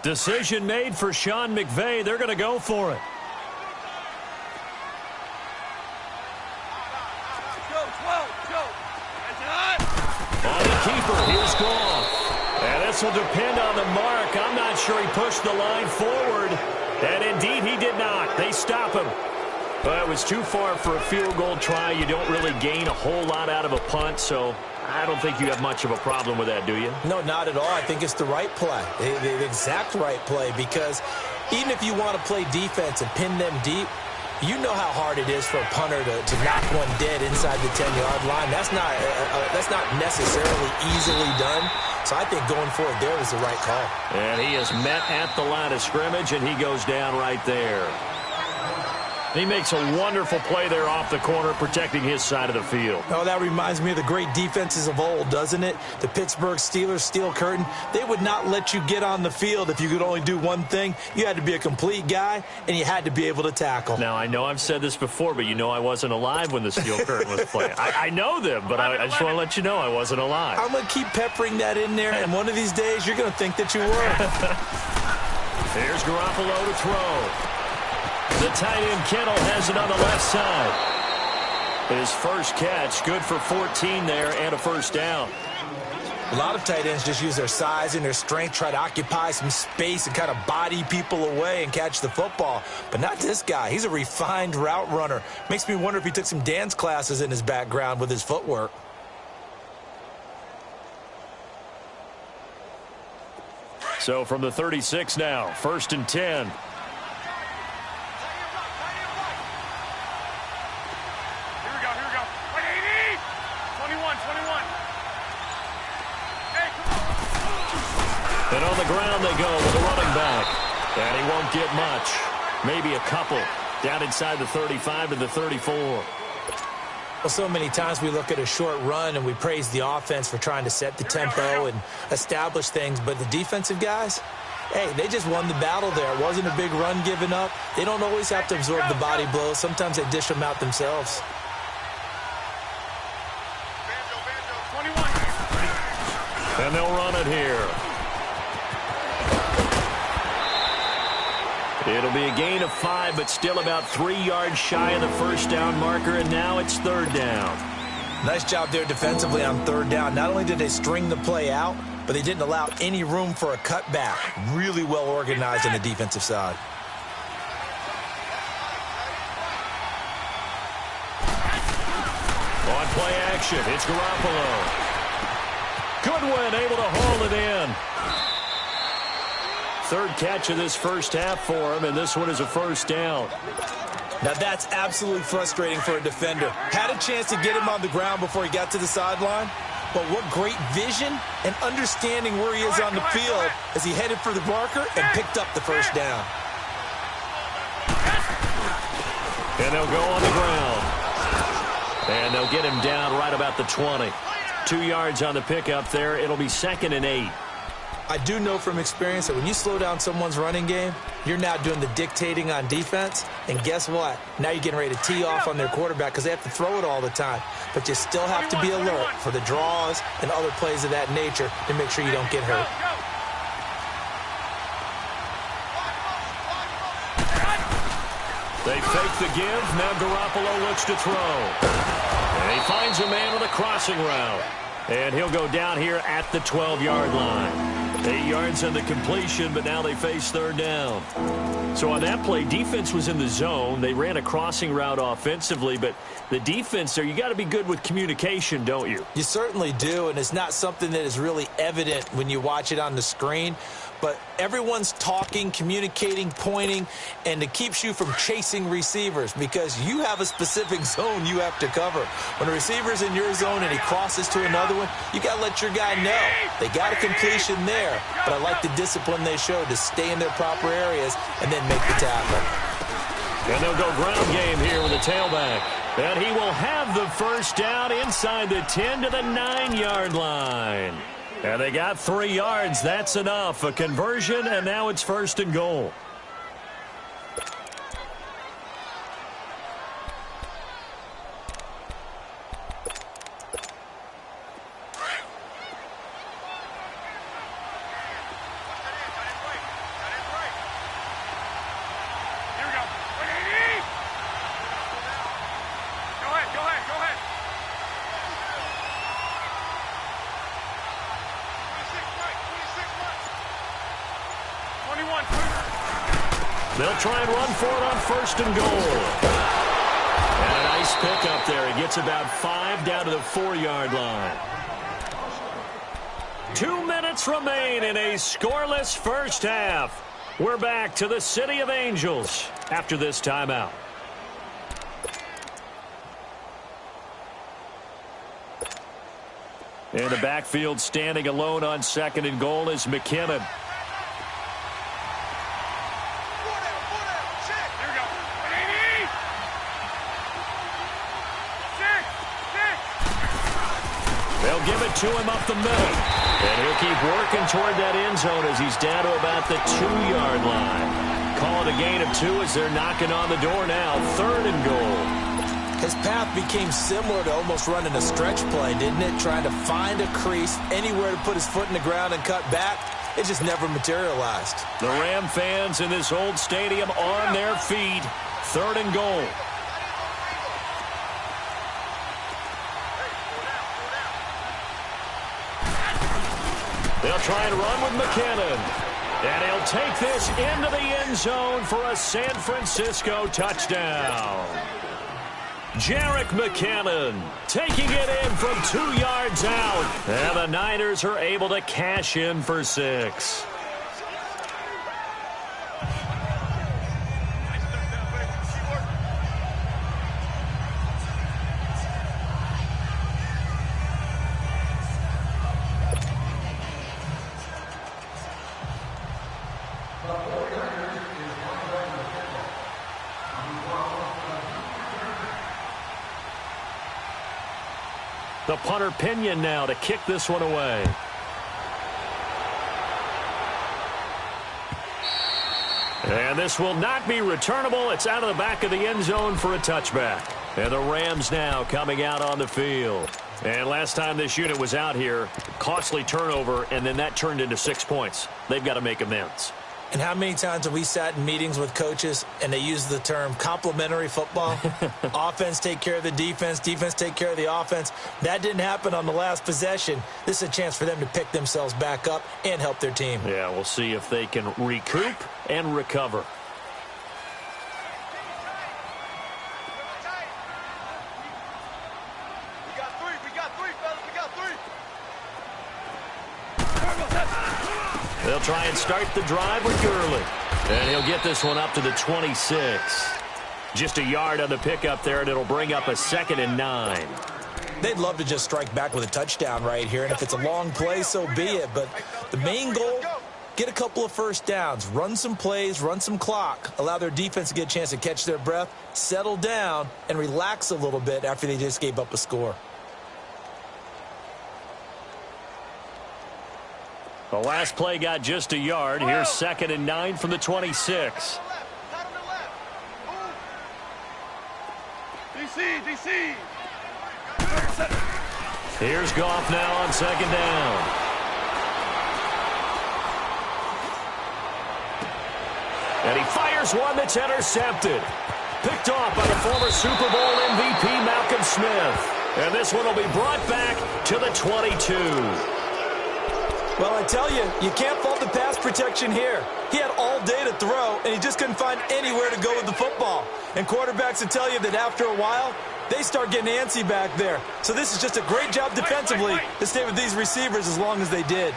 Decision made for Sean McVay. They're going to go for it. On the keeper, here's Goff. And this will depend on the mark. I'm not sure he pushed the line forward. And indeed, he did not. They stop him. But it was too far for a field goal try. You don't really gain a whole lot out of a punt, so I don't think you have much of a problem with that, do you? No, not at all. I think it's the right play, the exact right play, because even if you want to play defense and pin them deep, you know how hard it is for a punter to knock one dead inside the 10-yard line. That's not necessarily easily done. So I think going forward there was the right call. And he is met at the line of scrimmage, and he goes down right there. He makes a wonderful play there off the corner, protecting his side of the field. Oh, that reminds me of the great defenses of old, doesn't it? The Pittsburgh Steelers steel curtain. They would not let you get on the field if you could only do one thing. You had to be a complete guy, and you had to be able to tackle. Now, I know I've said this before, but you know I wasn't alive when the steel curtain was playing. I know them, but I just want to let you know I wasn't alive. I'm going to keep peppering that in there, and one of these days you're going to think that you were. Here's Garoppolo to throw. The tight end Kittle has it on the left side. His first catch, good for 14 there and a first down. A lot of tight ends just use their size and their strength, try to occupy some space and kind of body people away and catch the football. But not this guy. He's a refined route runner. Makes me wonder if he took some dance classes in his background with his footwork. So from the 36 now, 1st and 10. And on the ground they go with a running back. And he won't get much. Maybe a couple. Down inside the 35 to the 34. Well, so many times we look at a short run and we praise the offense for trying to set the tempo and establish things. But the defensive guys, hey, they just won the battle there. It wasn't a big run given up. They don't always have to absorb the body blows. Sometimes they dish them out themselves. And they'll run it here. It'll be a gain of 5, but still about 3 yards shy of the first down marker, and now it's third down. Nice job there defensively on third down. Not only did they string the play out, but they didn't allow any room for a cutback. Really well organized on the defensive side. On play action, it's Garoppolo. Goodwin able to haul it in. Third catch of this first half for him, and this one is a first down. Now that's absolutely frustrating for a defender. Had a chance to get him on the ground before he got to the sideline, but what great vision and understanding where he is on the field as he headed for the marker and picked up the first down. And they'll go on the ground. And they'll get him down right about the 20. 2 yards on the pickup there. It'll be 2nd and 8. I do know from experience that when you slow down someone's running game, you're now doing the dictating on defense. And guess what? Now you're getting ready to tee off on their quarterback because they have to throw it all the time. But you still have to be alert for the draws and other plays of that nature to make sure you don't get hurt. They fake the give. Now Garoppolo looks to throw. And he finds a man with a crossing route. And he'll go down here at the 12-yard line. 8 yards on the completion, but now they face 3rd down. So on that play, defense was in the zone. They ran a crossing route offensively, but the defense there, you got to be good with communication, don't you? You certainly do, and it's not something that is really evident when you watch it on the screen. But everyone's talking, communicating, pointing, and it keeps you from chasing receivers because you have a specific zone you have to cover. When a receiver's in your zone and he crosses to another one, you got to let your guy know. They got a completion there, but I like the discipline they showed to stay in their proper areas and then make the tackle. And they'll go ground game here with the tailback. And he will have the first down inside the 10 to the 9-yard line. And they got 3 yards. That's enough. A conversion, and now it's 1st and goal. They'll try and run for it on 1st and goal. And a nice pickup there. He gets about 5 down to the 4-yard line. 2 minutes remain in a scoreless first half. We're back to the City of Angels after this timeout. In the backfield, standing alone on 2nd and goal is McKinnon. They'll give it to him up the middle. And he'll keep working toward that end zone as he's down to about the 2-yard line. Call it a gain of 2 as they're knocking on the door now. 3rd and goal. His path became similar to almost running a stretch play, didn't it? Trying to find a crease, anywhere to put his foot in the ground and cut back. It just never materialized. The Ram fans in this old stadium on their feet. 3rd and goal. They'll try and run with McKinnon. And he'll take this into the end zone for a San Francisco touchdown. Jerick McKinnon taking it in from 2 yards out. And the Niners are able to cash in for 6. The punter Pinion now to kick this one away. And this will not be returnable. It's out of the back of the end zone for a touchback. And the Rams now coming out on the field. And last time this unit was out here, costly turnover, and then that turned into 6 points. They've got to make amends. And how many times have we sat in meetings with coaches and they use the term complementary football? Offense take care of the defense, defense take care of the offense. That didn't happen on the last possession. This is a chance for them to pick themselves back up and help their team. Yeah, we'll see if they can recoup and recover. They'll try and start the drive with Gurley. And he'll get this one up to the 26. Just a yard on the pickup there, and it'll bring up a 2nd and 9. they'd love to just strike back with a touchdown right here, and if it's a long play, so be it. But the main goal, get a couple of first downs, run some plays, run some clock, allow their defense to get a chance to catch their breath, settle down, and relax a little bit after they just gave up a score. The last play got just a yard. Here's 2nd and 9 from the 26. DC. Here's Goff now on 2nd down. And he fires one that's intercepted. Picked off by the former Super Bowl MVP Malcolm Smith. And this one will be brought back to the 22. Well, I tell you, you can't fault the pass protection here. He had all day to throw, and he just couldn't find anywhere to go with the football. And quarterbacks will tell you that after a while, they start getting antsy back there. So this is just a great job defensively to stay with these receivers as long as they did.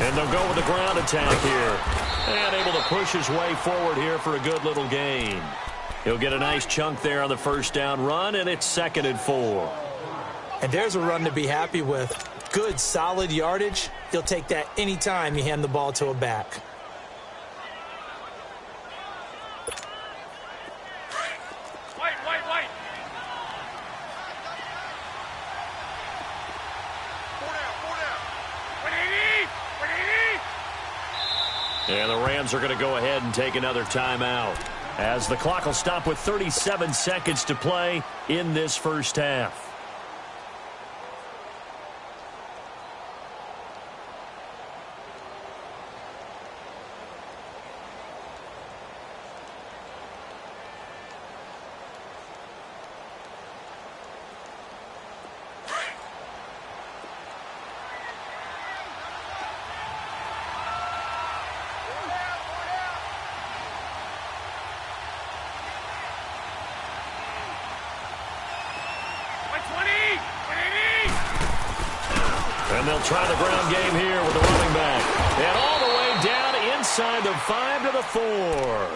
And they'll go with the ground attack here. And able to push his way forward here for a good little gain. He'll get a nice chunk there on the first down run, and it's 2nd and 4. And there's a run to be happy with. Good, solid yardage. He'll take that anytime you hand the ball to a back. White. Four down. 180. And the Rams are going to go ahead and take another timeout, as the clock will stop with 37 seconds to play in this first half. And they'll try the ground game here with the running back. And all the way down inside the 5 to the 4.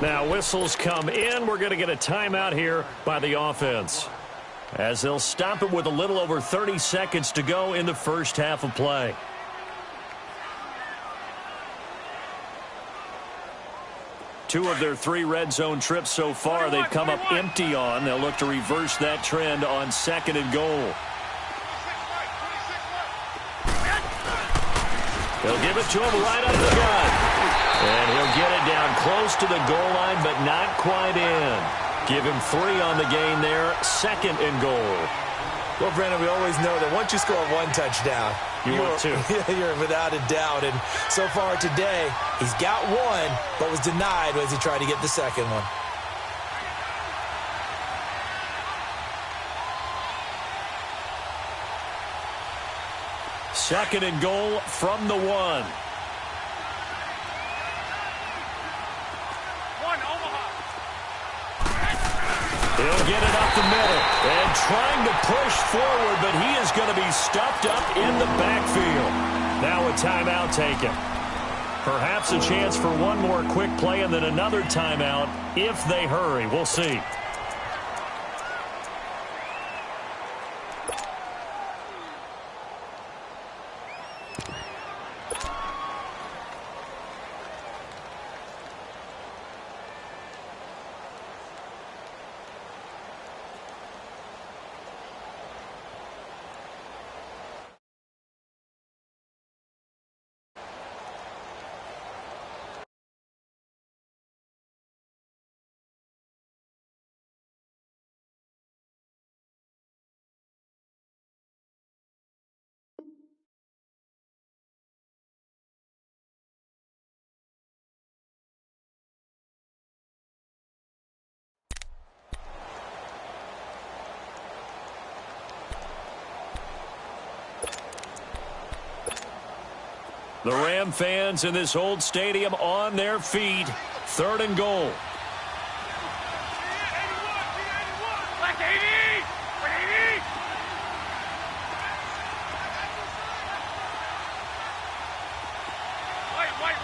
Now whistles come in. We're going to get a timeout here by the offense, as they'll stop it with a little over 30 seconds to go in the first half of play. Two of their 3 red zone trips so far they've come up empty on. They'll look to reverse that trend on 2nd and goal. They'll give it to him right up the gut. And he'll get it down close to the goal line, but not quite in. Give him 3 on the gain there, 2nd and goal. Well, Brandon, we always know that once you score 1 touchdown, you're without a doubt. And so far today, he's got 1, but was denied as he tried to get the second one. Second and goal from the 1. He'll get it up the middle and trying to push forward, but he is going to be stuffed up in the backfield. Now a timeout taken. Perhaps a chance for one more quick play and then another timeout if they hurry. We'll see. The Ram fans in this old stadium on their feet. 3rd and goal.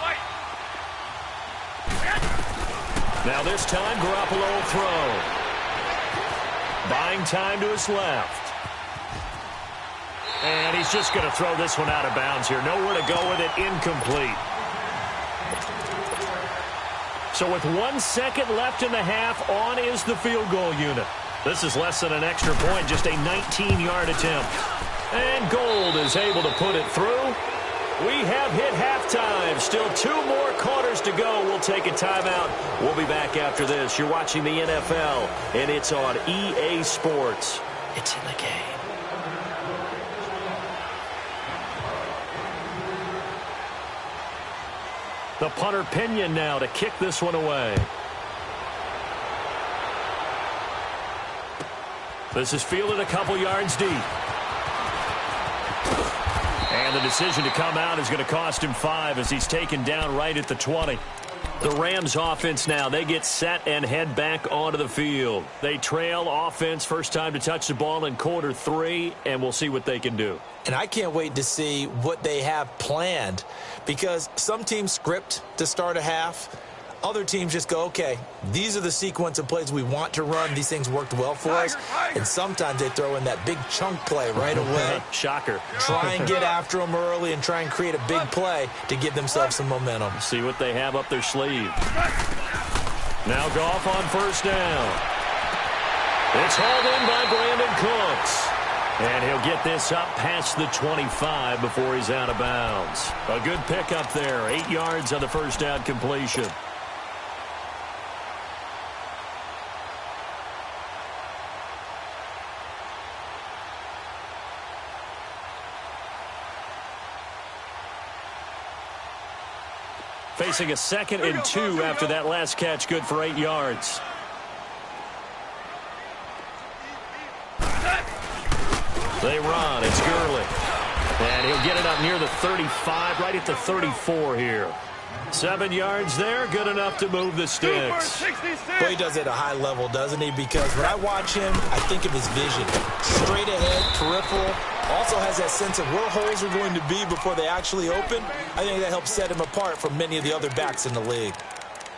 White. Now this time, Garoppolo will throw. Buying time to his left. And he's just going to throw this one out of bounds here. Nowhere to go with it. Incomplete. So with 1 second left in the half, on is the field goal unit. This is less than an extra point, just a 19-yard attempt. And Gold is able to put it through. We have hit halftime. Still 2 more quarters to go. We'll take a timeout. We'll be back after this. You're watching the NFL, and it's on EA Sports. It's in the game. The punter Pinion now to kick this one away. This is fielded a couple yards deep. And the decision to come out is going to cost him 5 as he's taken down right at the 20. The Rams offense now, they get set and head back onto the field. They trail offense, first time to touch the ball in quarter 3, and we'll see what they can do. And I can't wait to see what they have planned, because some teams script to start a half. Other teams just go, okay, these are the sequence of plays we want to run. These things worked well for us. And sometimes they throw in that big chunk play right away. Shocker. Try and get after them early and try and create a big play to give themselves some momentum. See what they have up their sleeve. Now Goff on first down. It's hauled in by Brandon Cooks. And he'll get this up past the 25 before he's out of bounds. A good pickup there. 8 yards on the first down completion. Facing a 2nd and 2 after that last catch, good for 8 yards. They run. It's Gurley. And he'll get it up near the 35, right at the 34 here. 7 yards there, good enough to move the sticks. Well, he does it at a high level, doesn't he? Because when I watch him, I think of his vision. Straight ahead, peripheral. Also has that sense of where holes are going to be before they actually open. I think that helps set him apart from many of the other backs in the league.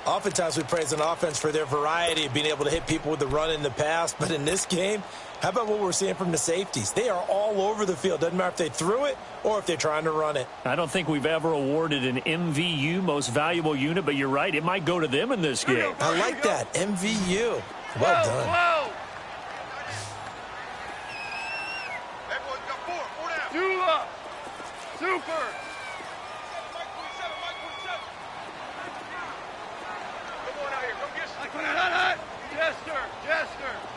Oftentimes we praise an offense for their variety of being able to hit people with the run in the pass. But in this game, how about what we're seeing from the safeties? They are all over the field. Doesn't matter if they threw it or if they're trying to run it. I don't think we've ever awarded an MVU, most valuable unit, but you're right. It might go to them in this game. I like that. MVU. Well done. Whoa. Dula. Super.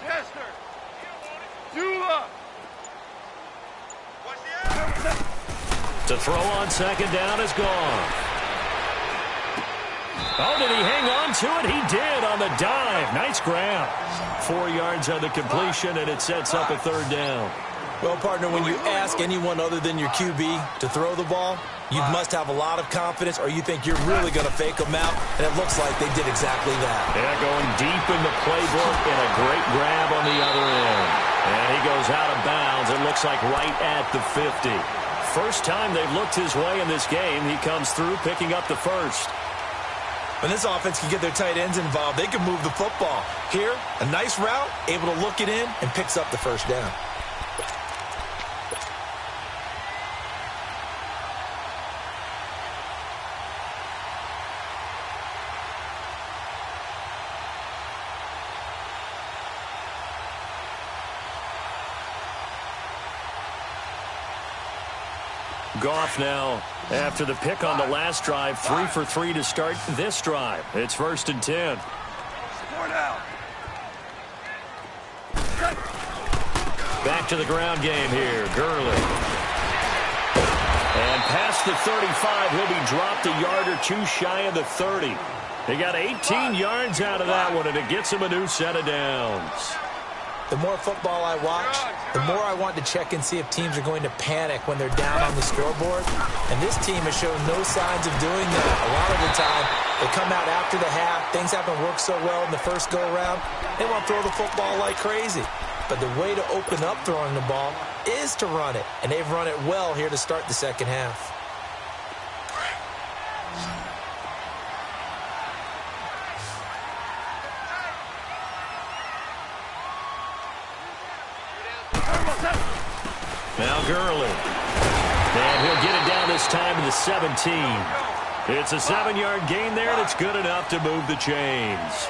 Jester. Dula. To throw on second down is gone. Oh, did he hang on to it? He did on the dive. Nice grab. 4 yards on the completion, and it sets up a 3rd down. Well, partner, when you ask anyone other than your QB to throw the ball, you must have a lot of confidence, or you think you're really going to fake them out, and it looks like they did exactly that. Yeah, going deep in the playbook and a great grab on the other end. And he goes out of bounds. It looks like right at the 50. First time they've looked his way in this game. He comes through picking up the first. When this offense can get their tight ends involved, they can move the football. Here, a nice route, able to look it in, and picks up the first down. Goff now, after the pick on the last drive, 3 for 3 to start this drive. It's 1st and 10. Back to the ground game here. Gurley. And past the 35, he'll be dropped a yard or 2 shy of the 30. He got 18 yards out of that one, and it gets him a new set of downs. The more football I watch, the more I want to check and see if teams are going to panic when they're down on the scoreboard. And this team has shown no signs of doing that. A lot of the time, they come out after the half. Things haven't worked so well in the first go-around. They want to throw the football like crazy. But the way to open up throwing the ball is to run it. And they've run it well here to start the second half. Now Gurley. And he'll get it down this time to the 17. It's a 7-yard gain there, and it's good enough to move the chains.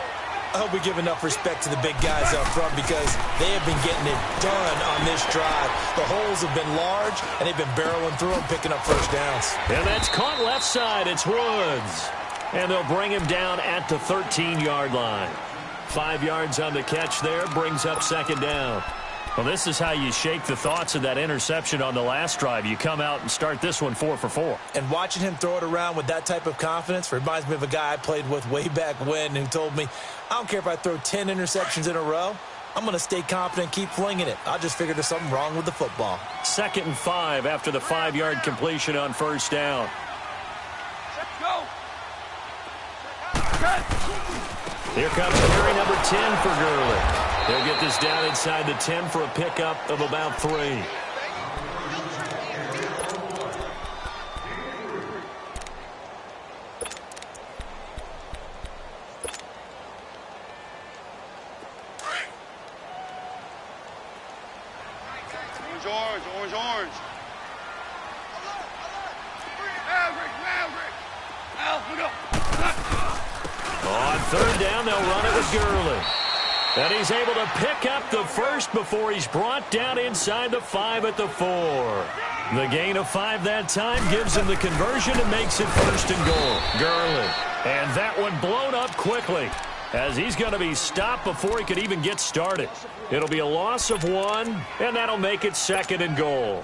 I hope we give enough respect to the big guys up front because they have been getting it done on this drive. The holes have been large, and they've been barreling through them, picking up first downs. And that's caught left side. It's Woods. And they'll bring him down at the 13-yard line. 5 yards on the catch there, brings up second down. Well, this is how you shake the thoughts of that interception on the last drive. You come out and start this one 4 for 4. And watching him throw it around with that type of confidence reminds me of a guy I played with way back when who told me, I don't care if I throw 10 interceptions in a row. I'm going to stay confident and keep flinging it. I just figured there's something wrong with the football. 2nd and 5 after the 5-yard completion on first down. Here comes carry number 10 for Gurley. He'll get this down inside the 10 for a pickup of about 3. Orange. On third down, they'll run it with Gurley. And he's able to pick up the first before he's brought down inside the 5 at the 4. The gain of 5 that time gives him the conversion and makes it 1st and goal. Gurley. And that one blown up quickly as he's going to be stopped before he could even get started. It'll be a loss of 1, and that'll make it 2nd and goal.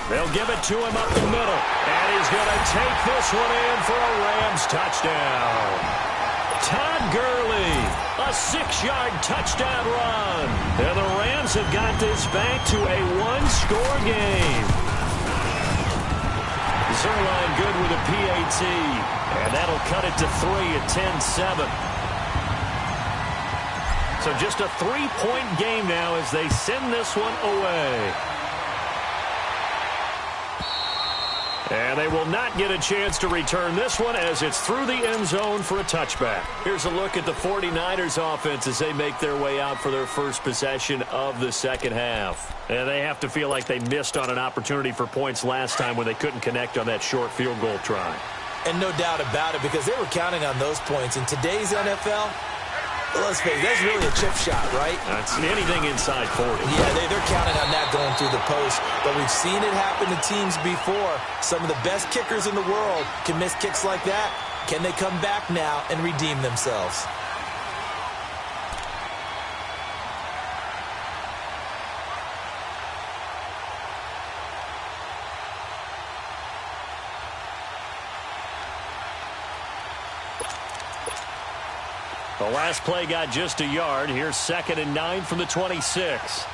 They'll give it to him up the middle. And he's going to take this one in for a Rams touchdown. Todd Gurley, a 6-yard touchdown run. And the Rams have got this back to a 1-score game. Zerline good with a PAT. And that'll cut it to 3 at 10-7. So just a 3-point game now as they send this one away. And they will not get a chance to return this one as it's through the end zone for a touchback. Here's a look at the 49ers offense as they make their way out for their first possession of the second half. And they have to feel like they missed on an opportunity for points last time when they couldn't connect on that short field goal try. And no doubt about it because they were counting on those points. In today's NFL, let's face it, that's really a chip shot, right? That's anything inside 40. Yeah, they're counting on that going through the post. But we've seen it happen to teams before. Some of the best kickers in the world can miss kicks like that. Can they come back now and redeem themselves? The last play got just a yard. Here's 2nd and 9 from the 26.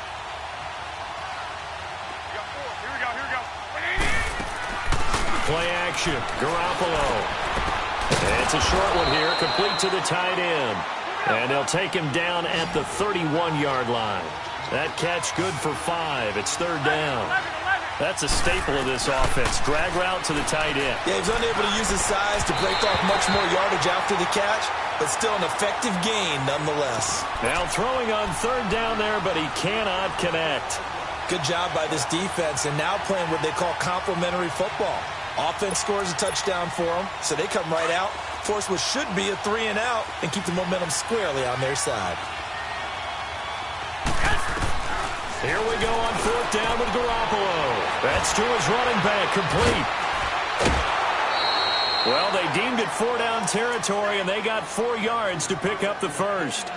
Play action. Garoppolo. And it's a short one here, complete to the tight end. And they'll take him down at the 31-yard line. That catch good for 5. It's 3rd down. That's a staple of this offense. Drag route to the tight end. Yeah, he's unable to use his size to break off much more yardage after the catch, but still an effective gain nonetheless. Now throwing on 3rd down there, but he cannot connect. Good job by this defense, and now playing what they call complementary football. Offense scores a touchdown for them, so they come right out, force what should be a 3 and out, and keep the momentum squarely on their side. Here we go on 4th down with Garoppolo. That's to his running back, complete. Well, they deemed it 4-down territory, and they got 4 yards to pick up the first.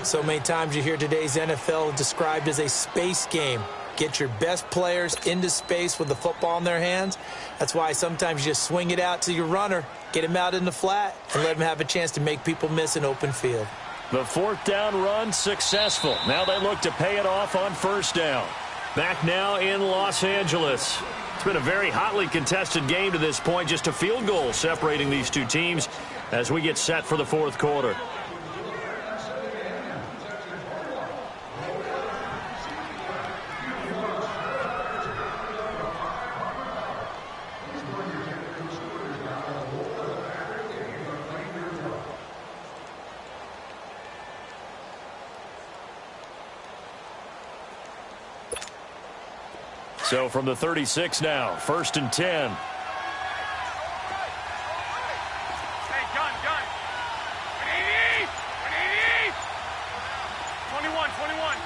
So many times you hear today's NFL described as a space game. Get your best players into space with the football in their hands. That's why sometimes you just swing it out to your runner, get him out in the flat, and let him have a chance to make people miss an open field. The 4th down run successful. Now they look to pay it off on 1st down. Back now in Los Angeles. It's been a very hotly contested game to this point. Just a field goal separating these two teams as we get set for the 4th quarter. So from the 36 now, 1st and 10. Hey, gun. 180! 180! 21.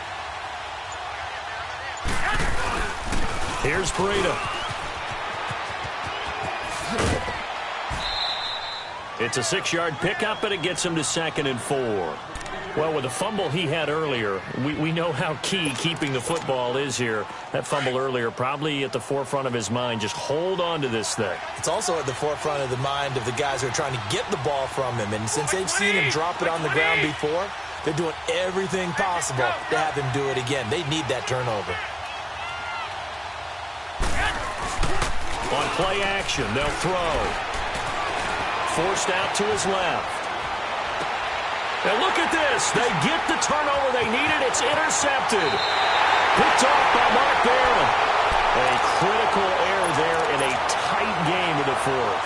Here's Breida. It's a 6-yard pickup, and it gets him to 2nd and 4. Well, with the fumble he had earlier, we know how key keeping the football is here. That fumble earlier probably at the forefront of his mind. Just hold on to this thing. It's also at the forefront of the mind of the guys who are trying to get the ball from him. And since they've seen him drop it on the ground before, they're doing everything possible to have him do it again. They need that turnover. On play action, they'll throw. Forced out to his left. And look at this. They get the turnover they needed. It's intercepted. Picked off by Mark Barron. A critical error there in a tight game of the fourth.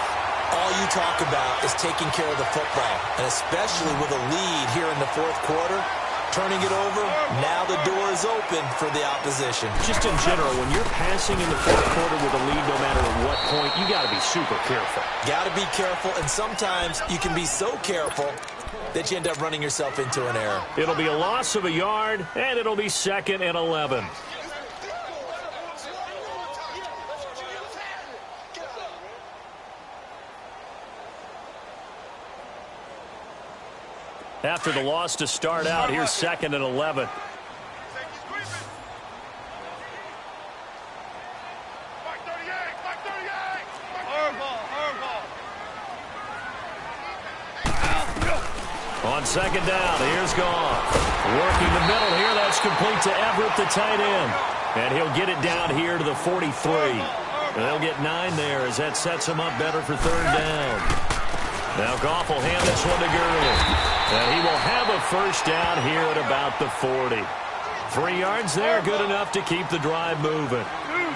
All you talk about is taking care of the football, and especially with a lead here in the fourth quarter, turning it over, now the door is open for the opposition. Just in general, when you're passing in the fourth quarter with a lead, no matter at what point, you got to be super careful. Got to be careful, and sometimes you can be so careful that you end up running yourself into an error. It'll be a loss of a yard, and it'll be 2nd and 11. After the loss to start out, here's 2nd and 11. On 2nd down, here's Goff. Working the middle here, that's complete to Everett, the tight end. And he'll get it down here to the 43. And they'll get 9 there as that sets him up better for 3rd down. Now Goff will hand this one to Gurley. And he will have a 1st down here at about the 40. 3 yards there, good enough to keep the drive moving.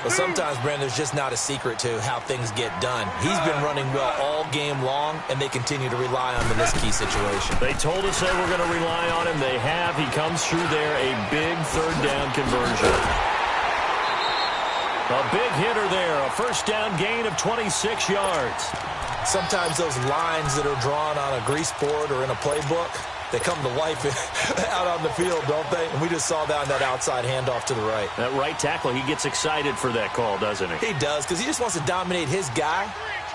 Well, sometimes, Brandon, there's just not a secret to how things get done. He's been running well all game long, and they continue to rely on him in this key situation. They told us they were going to rely on him. They have. He comes through there, a big 3rd down conversion. A big hitter there, a 1st down gain of 26 yards. Sometimes those lines that are drawn on a grease board or in a playbook, they come to life out on the field, don't they? And we just saw that on that outside handoff to the right. That right tackle, he gets excited for that call, doesn't he? He does, because he just wants to dominate his guy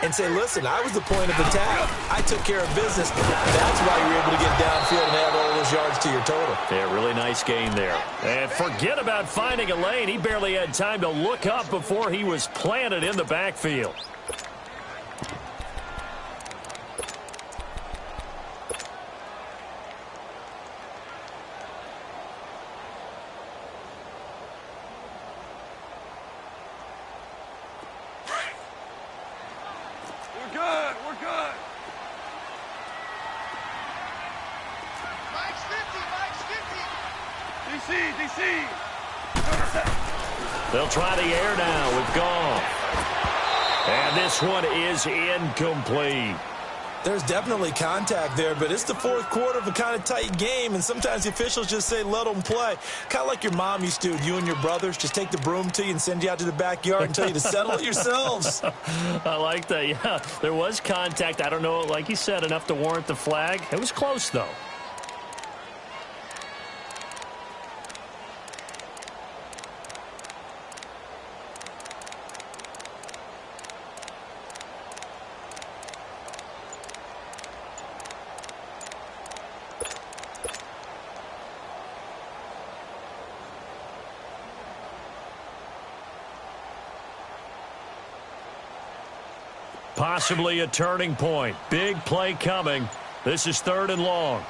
and say, listen, I was the point of attack. I took care of business. That's why you're able to get downfield and add all those yards to your total. Yeah, really nice gain there. And forget about finding a lane. He barely had time to look up before he was planted in the backfield. We're good. Mike's 50. DC. They'll try the air now with Goff. And this one is incomplete. There's definitely contact there, but it's the fourth quarter of a kind of tight game, and sometimes the officials just say, let them play. Kind of like your mom used to, you and your brothers, just take the broom to you and send you out to the backyard and tell you to settle it yourselves. I like that, yeah. There was contact. I don't know, like you said, enough to warrant the flag. It was close, though. Possibly a turning point. Big play coming. This is 3rd and long.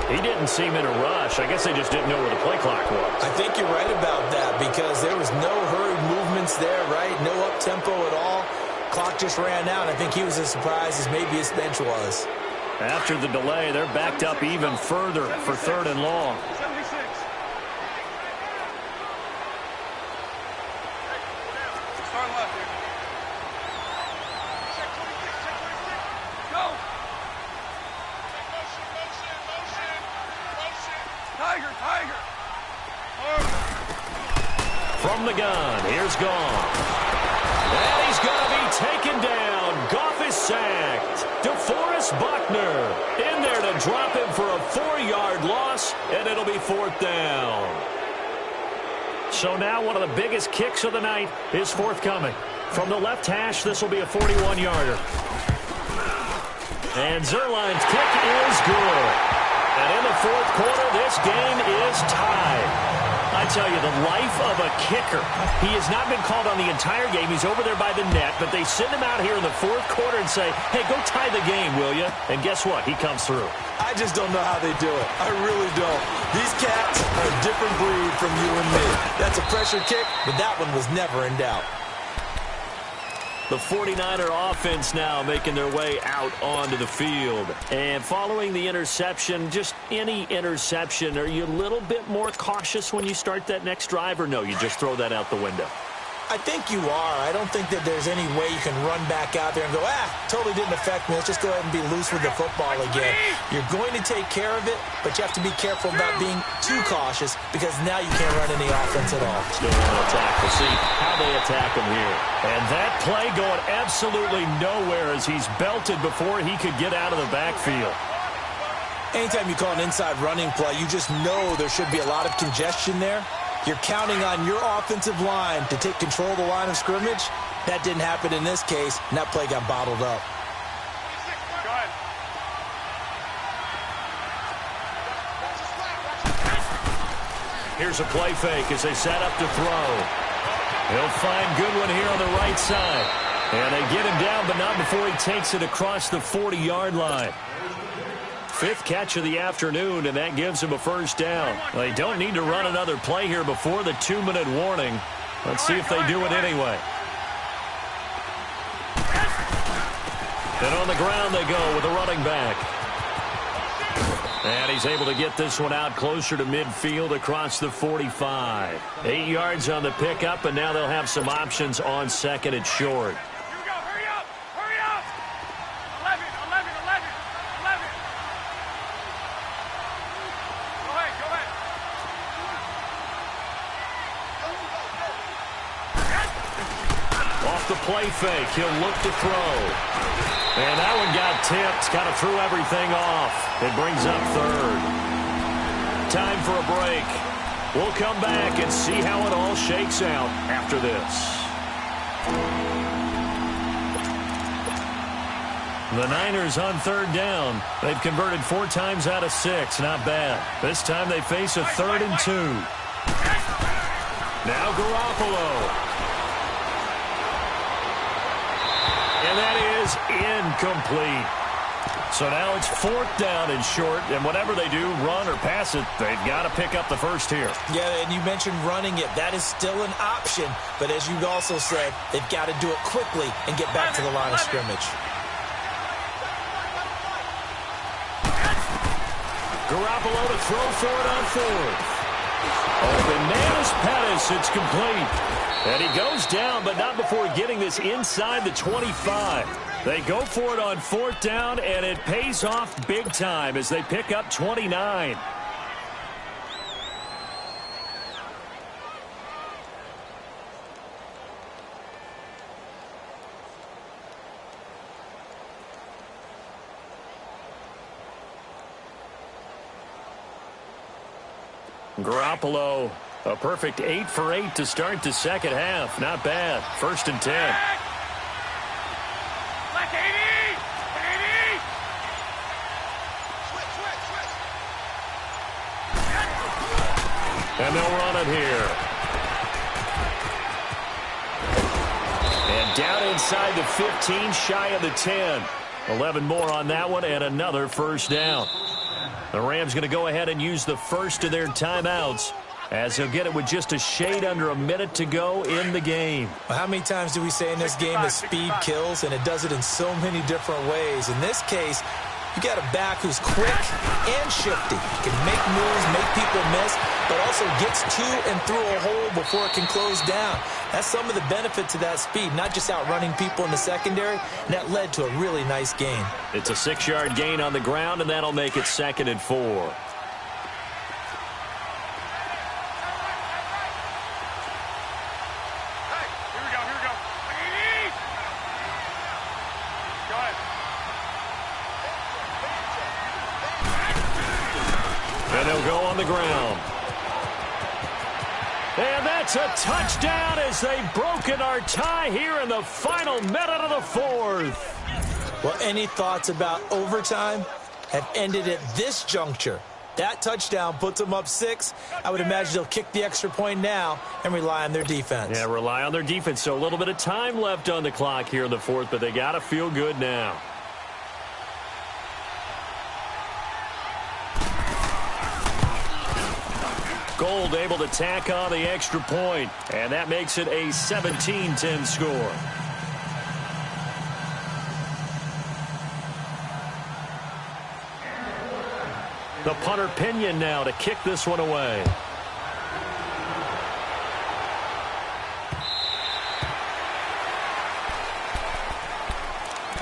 He didn't seem in a rush. I guess they just didn't know where the play clock was. I think you're right about that because there was no hurried movements there, right? No up-tempo at all. Clock just ran out. I think he was as surprised as maybe his bench was. After the delay, they're backed up even further for 3rd and long. 76. Start left here. Check 26. Go. Motion. From the gun, here's Goff. And he's going to be taken down. Goff is sacked. DeForest Buckner in there to drop him for a 4-yard loss, and it'll be 4th down. So now one of the biggest kicks of the night is forthcoming. From the left hash, this will be a 41-yarder. And Zerline's kick is good. And in the 4th quarter, this game is tied. I tell you, the life of a kicker. He has not been called on the entire game. He's over there by the net, but they send him out here in the 4th quarter and say, hey, go tie the game, will you? And guess what? He comes through. I just don't know how they do it. I really don't. These cats are a different breed from you and me. That's a pressure kick, but that one was never in doubt. The 49er offense now making their way out onto the field. And following the interception, just any interception, are you a little bit more cautious when you start that next drive, or no, you just throw that out the window? I think you are. I don't think that there's any way you can run back out there and go, totally didn't affect me. Let's just go ahead and be loose with the football again. You're going to take care of it, but you have to be careful about being too cautious because now you can't run any offense at all. Still on attack. We'll see how they attack him here. And that play going absolutely nowhere as he's belted before he could get out of the backfield. Anytime you call an inside running play, you just know there should be a lot of congestion there. You're counting on your offensive line to take control of the line of scrimmage. That didn't happen in this case, and that play got bottled up. Here's a play fake as they set up to throw. He'll find Goodwin here on the right side. And they get him down, but not before he takes it across the 40-yard line. 5th catch of the afternoon, and that gives him a 1st down. Well, they don't need to run another play here before the 2-minute warning. Let's see if they do it anyway. And on the ground they go with a running back. And he's able to get this one out closer to midfield across the 45. 8 yards on the pickup, and now they'll have some options on 2nd and short. Play fake. He'll look to throw. And that one got tipped. Kind of threw everything off. It brings up 3rd. Time for a break. We'll come back and see how it all shakes out after this. The Niners on 3rd down. They've converted 4 times out of 6. Not bad. This time they face a 3rd and 2. Now Garoppolo. And that is incomplete. So now it's 4th down and short, and whatever they do, run or pass it, they've got to pick up the 1st here. Yeah, and you mentioned running it. That is still an option, but as you also said, they've got to do it quickly and get back to the line of scrimmage. Garoppolo to throw for it on 4th. Open man is Pettis. It's complete. And he goes down, but not before getting this inside the 25. They go for it on 4th down, and it pays off big time as they pick up 29. Garoppolo, a perfect 8 for 8 to start the 2nd half. Not bad. 1st and 10. And they'll run it here. And down inside the 15, shy of the 10. 11 more on that one, and another 1st down. The Rams going to go ahead and use the first of their timeouts as they'll get it with just a shade under a minute to go in the game. Well, how many times do we say in this game that speed kills, and it does it in so many different ways? In this case, you got a back who's quick and shifty. Can make moves, make people miss, but also gets to and through a hole before it can close down. That's some of the benefits of that speed, not just outrunning people in the secondary, and that led to a really nice gain. It's a 6-yard gain on the ground, and that'll make it 2nd and 4. will go on the ground. And that's a touchdown as they've broken our tie here in the final minute of the fourth. Well, any thoughts about overtime have ended at this juncture. That touchdown puts them up 6. I would imagine they'll kick the extra point now and rely on their defense. Yeah, rely on their defense. So a little bit of time left on the clock here in the fourth, but they got to feel good now. Gold able to tack on the extra point, and that makes it a 17-10 score. The punter Pinion now to kick this one away.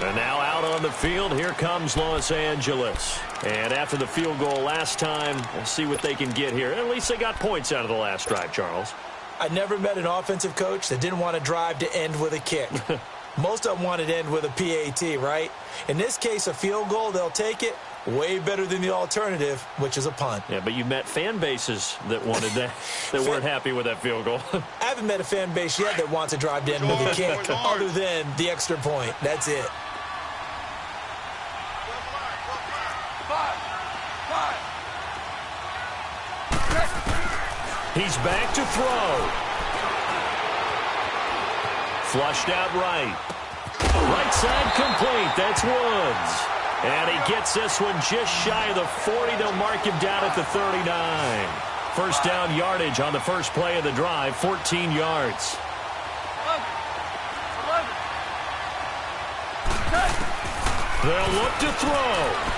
And now out on the field, here comes Los Angeles. And after the field goal last time, we'll see what they can get here. At least they got points out of the last drive, Charles. I never met an offensive coach that didn't want a drive to end with a kick. Most of them wanted to end with a PAT, right? In this case, a field goal, they'll take it. Way better than the alternative, which is a punt. Yeah, but you met fan bases that wanted that, that weren't happy with that field goal. I haven't met a fan base yet that wants a drive to end with a kick other than the extra point. That's it. He's back to throw. Flushed out right. Right side complete. That's Woods. And he gets this one just shy of the 40. They'll mark him down at the 39. First down yardage on the first play of the drive, 14 yards. They'll look to throw.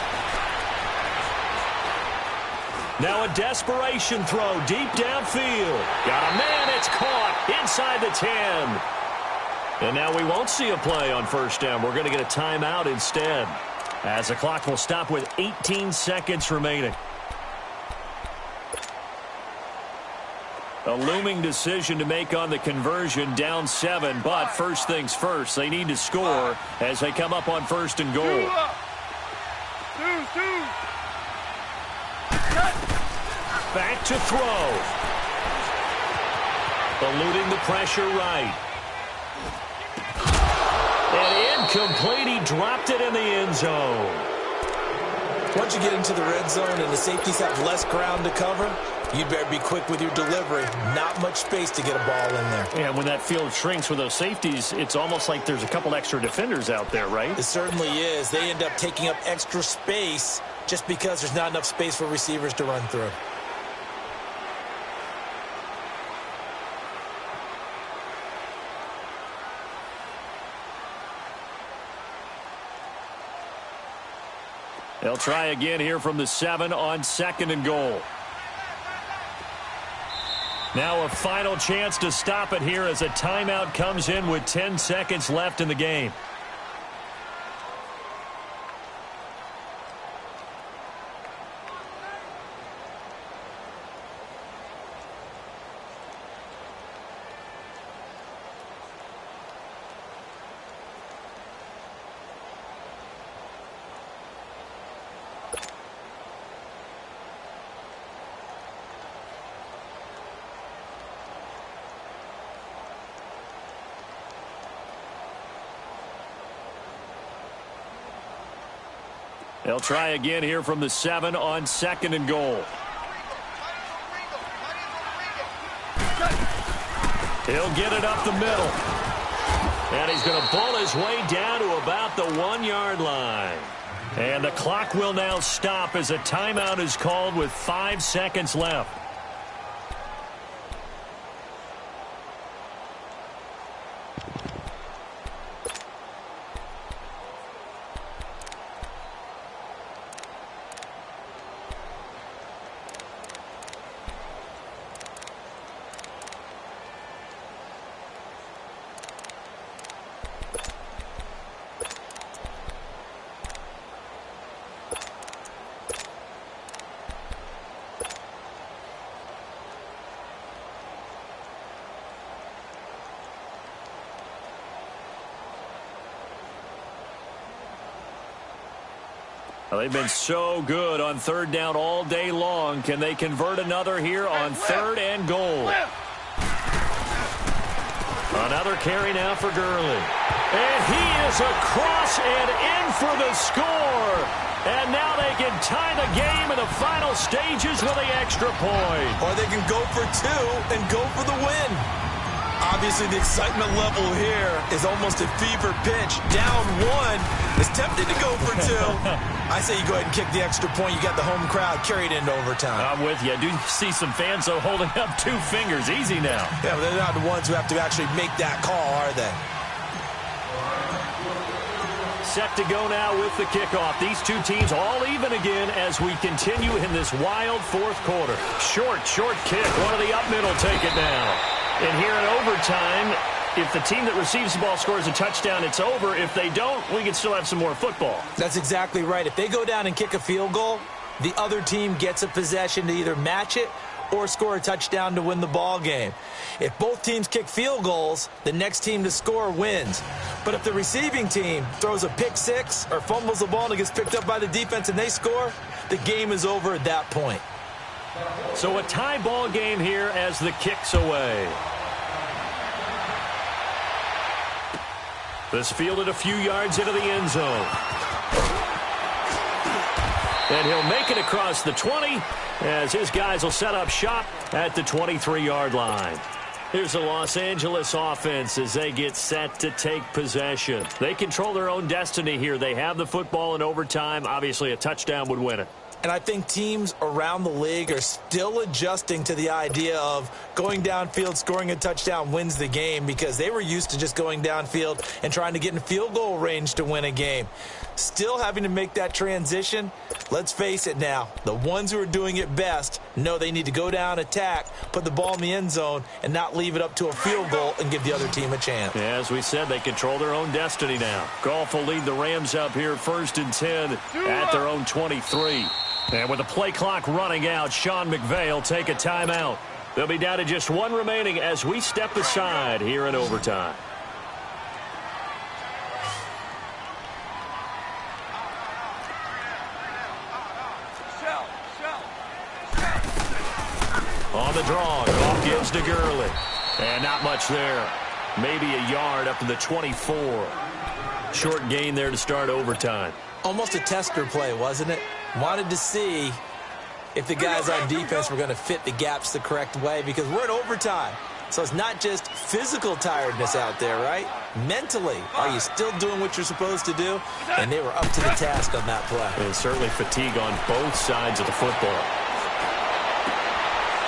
Now a desperation throw deep downfield. Got a man, it's caught inside the 10. And now we won't see a play on first down. We're going to get a timeout instead, as the clock will stop with 18 seconds remaining. A looming decision to make on the conversion, down 7, but first things first, they need to score as they come up on first and goal. Back to throw. Eluding the pressure right. And incomplete. He dropped it in the end zone. Once you get into the red zone and the safeties have less ground to cover, you better be quick with your delivery. Not much space to get a ball in there. Yeah, when that field shrinks with those safeties, it's almost like there's a couple extra defenders out there, right? It certainly is. They end up taking up extra space just because there's not enough space for receivers to run through. They'll try again here from the 7 on second and goal. Now a final chance to stop it here as a timeout comes in with 10 seconds left in the game. They'll try again here from the 7 on second and goal. He'll get it up the middle. And he's going to pull his way down to about the 1-yard line. And the clock will now stop as a timeout is called with 5 seconds left. Well, they've been so good on third down all day long. Can they convert another here on third and goal? Another carry now for Gurley. And he is across and in for the score. And now they can tie the game in the final stages with the extra point. Or they can go for two and go for the win. Obviously, the excitement level here is almost at fever pitch. Down one, is tempted to go for two. I say you go ahead and kick the extra point. You got the home crowd carried into overtime. I'm with you. I do see some fans, though, holding up 2 fingers. Easy now. Yeah, but they're not the ones who have to actually make that call, are they? Set to go now with the kickoff. These two teams all even again as we continue in this wild fourth quarter. Short kick. One of the up middle take it now. And here in overtime, if the team that receives the ball scores a touchdown, it's over. If they don't, we can still have some more football. That's exactly right. If they go down and kick a field goal, the other team gets a possession to either match it or score a touchdown to win the ball game. If both teams kick field goals, the next team to score wins. But if the receiving team throws a pick six or fumbles the ball and it gets picked up by the defense and they score, the game is over at that point. So a tie ball game here as the kick's away. This fielded a few yards into the end zone. And he'll make it across the 20 as his guys will set up shop at the 23-yard line. Here's the Los Angeles offense as they get set to take possession. They control their own destiny here. They have the football in overtime. Obviously, a touchdown would win it. And I think teams around the league are still adjusting to the idea of going downfield, scoring a touchdown wins the game because they were used to just going downfield and trying to get in field goal range to win a game. Still having to make that transition. Let's face it now, the ones who are doing it best know they need to go down, attack, put the ball in the end zone, and not leave it up to a field goal and give the other team a chance. Yeah, as we said, they control their own destiny now. Goff will lead the Rams up here 1st and 10 at their own 23. And with the play clock running out, Sean McVay will take a timeout. They'll be down to just one remaining as we step aside here in overtime. On the draw, Goff gives to Gurley. And not much there. Maybe a yard up to the 24. Short gain there to start overtime. Almost a tester play, wasn't it? Wanted to see if the guys on defense were going to fit the gaps the correct way because we're in overtime. So it's not just physical tiredness out there, right? Mentally, are you still doing what you're supposed to do? And they were up to the task on that play. And certainly fatigue on both sides of the football.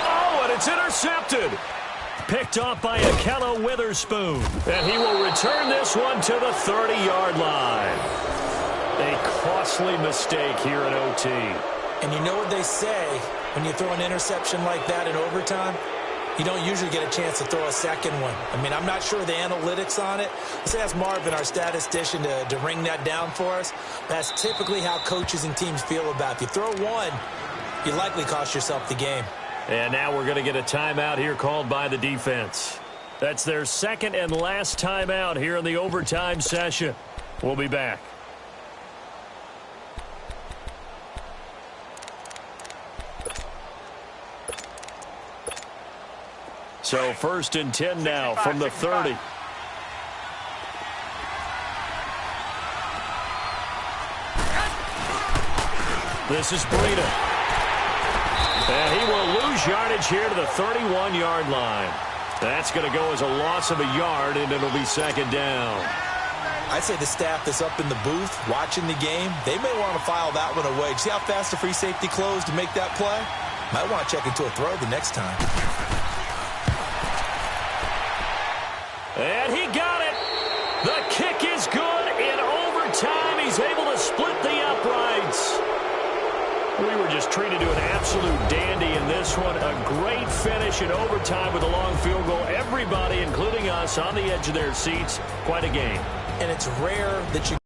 Oh, and it's intercepted. Picked off by Akello Witherspoon. And he will return this one to the 30-yard line. A costly mistake here in OT. And you know what they say when you throw an interception like that in overtime? You don't usually get a chance to throw a second one. I mean, I'm not sure of the analytics on it. Let's ask Marvin, our statistician, to ring that down for us. That's typically how coaches and teams feel about it. If you throw one, you likely cost yourself the game. And now we're going to get a timeout here called by the defense. That's their second and last timeout here in the overtime session. We'll be back. So 1st and 10 now from the 30. This is Breida. And he will lose yardage here to the 31-yard line. That's going to go as a loss of a yard, and it'll be 2nd down. I'd say the staff that's up in the booth watching the game, they may want to file that one away. See how fast the free safety closed to make that play? Might want to check into a throw the next time. And he got it. The kick is good in overtime. He's able to split the uprights. We were just treated to an absolute dandy in this one. A great finish in overtime with a long field goal. Everybody, including us, on the edge of their seats. Quite a game. And it's rare that you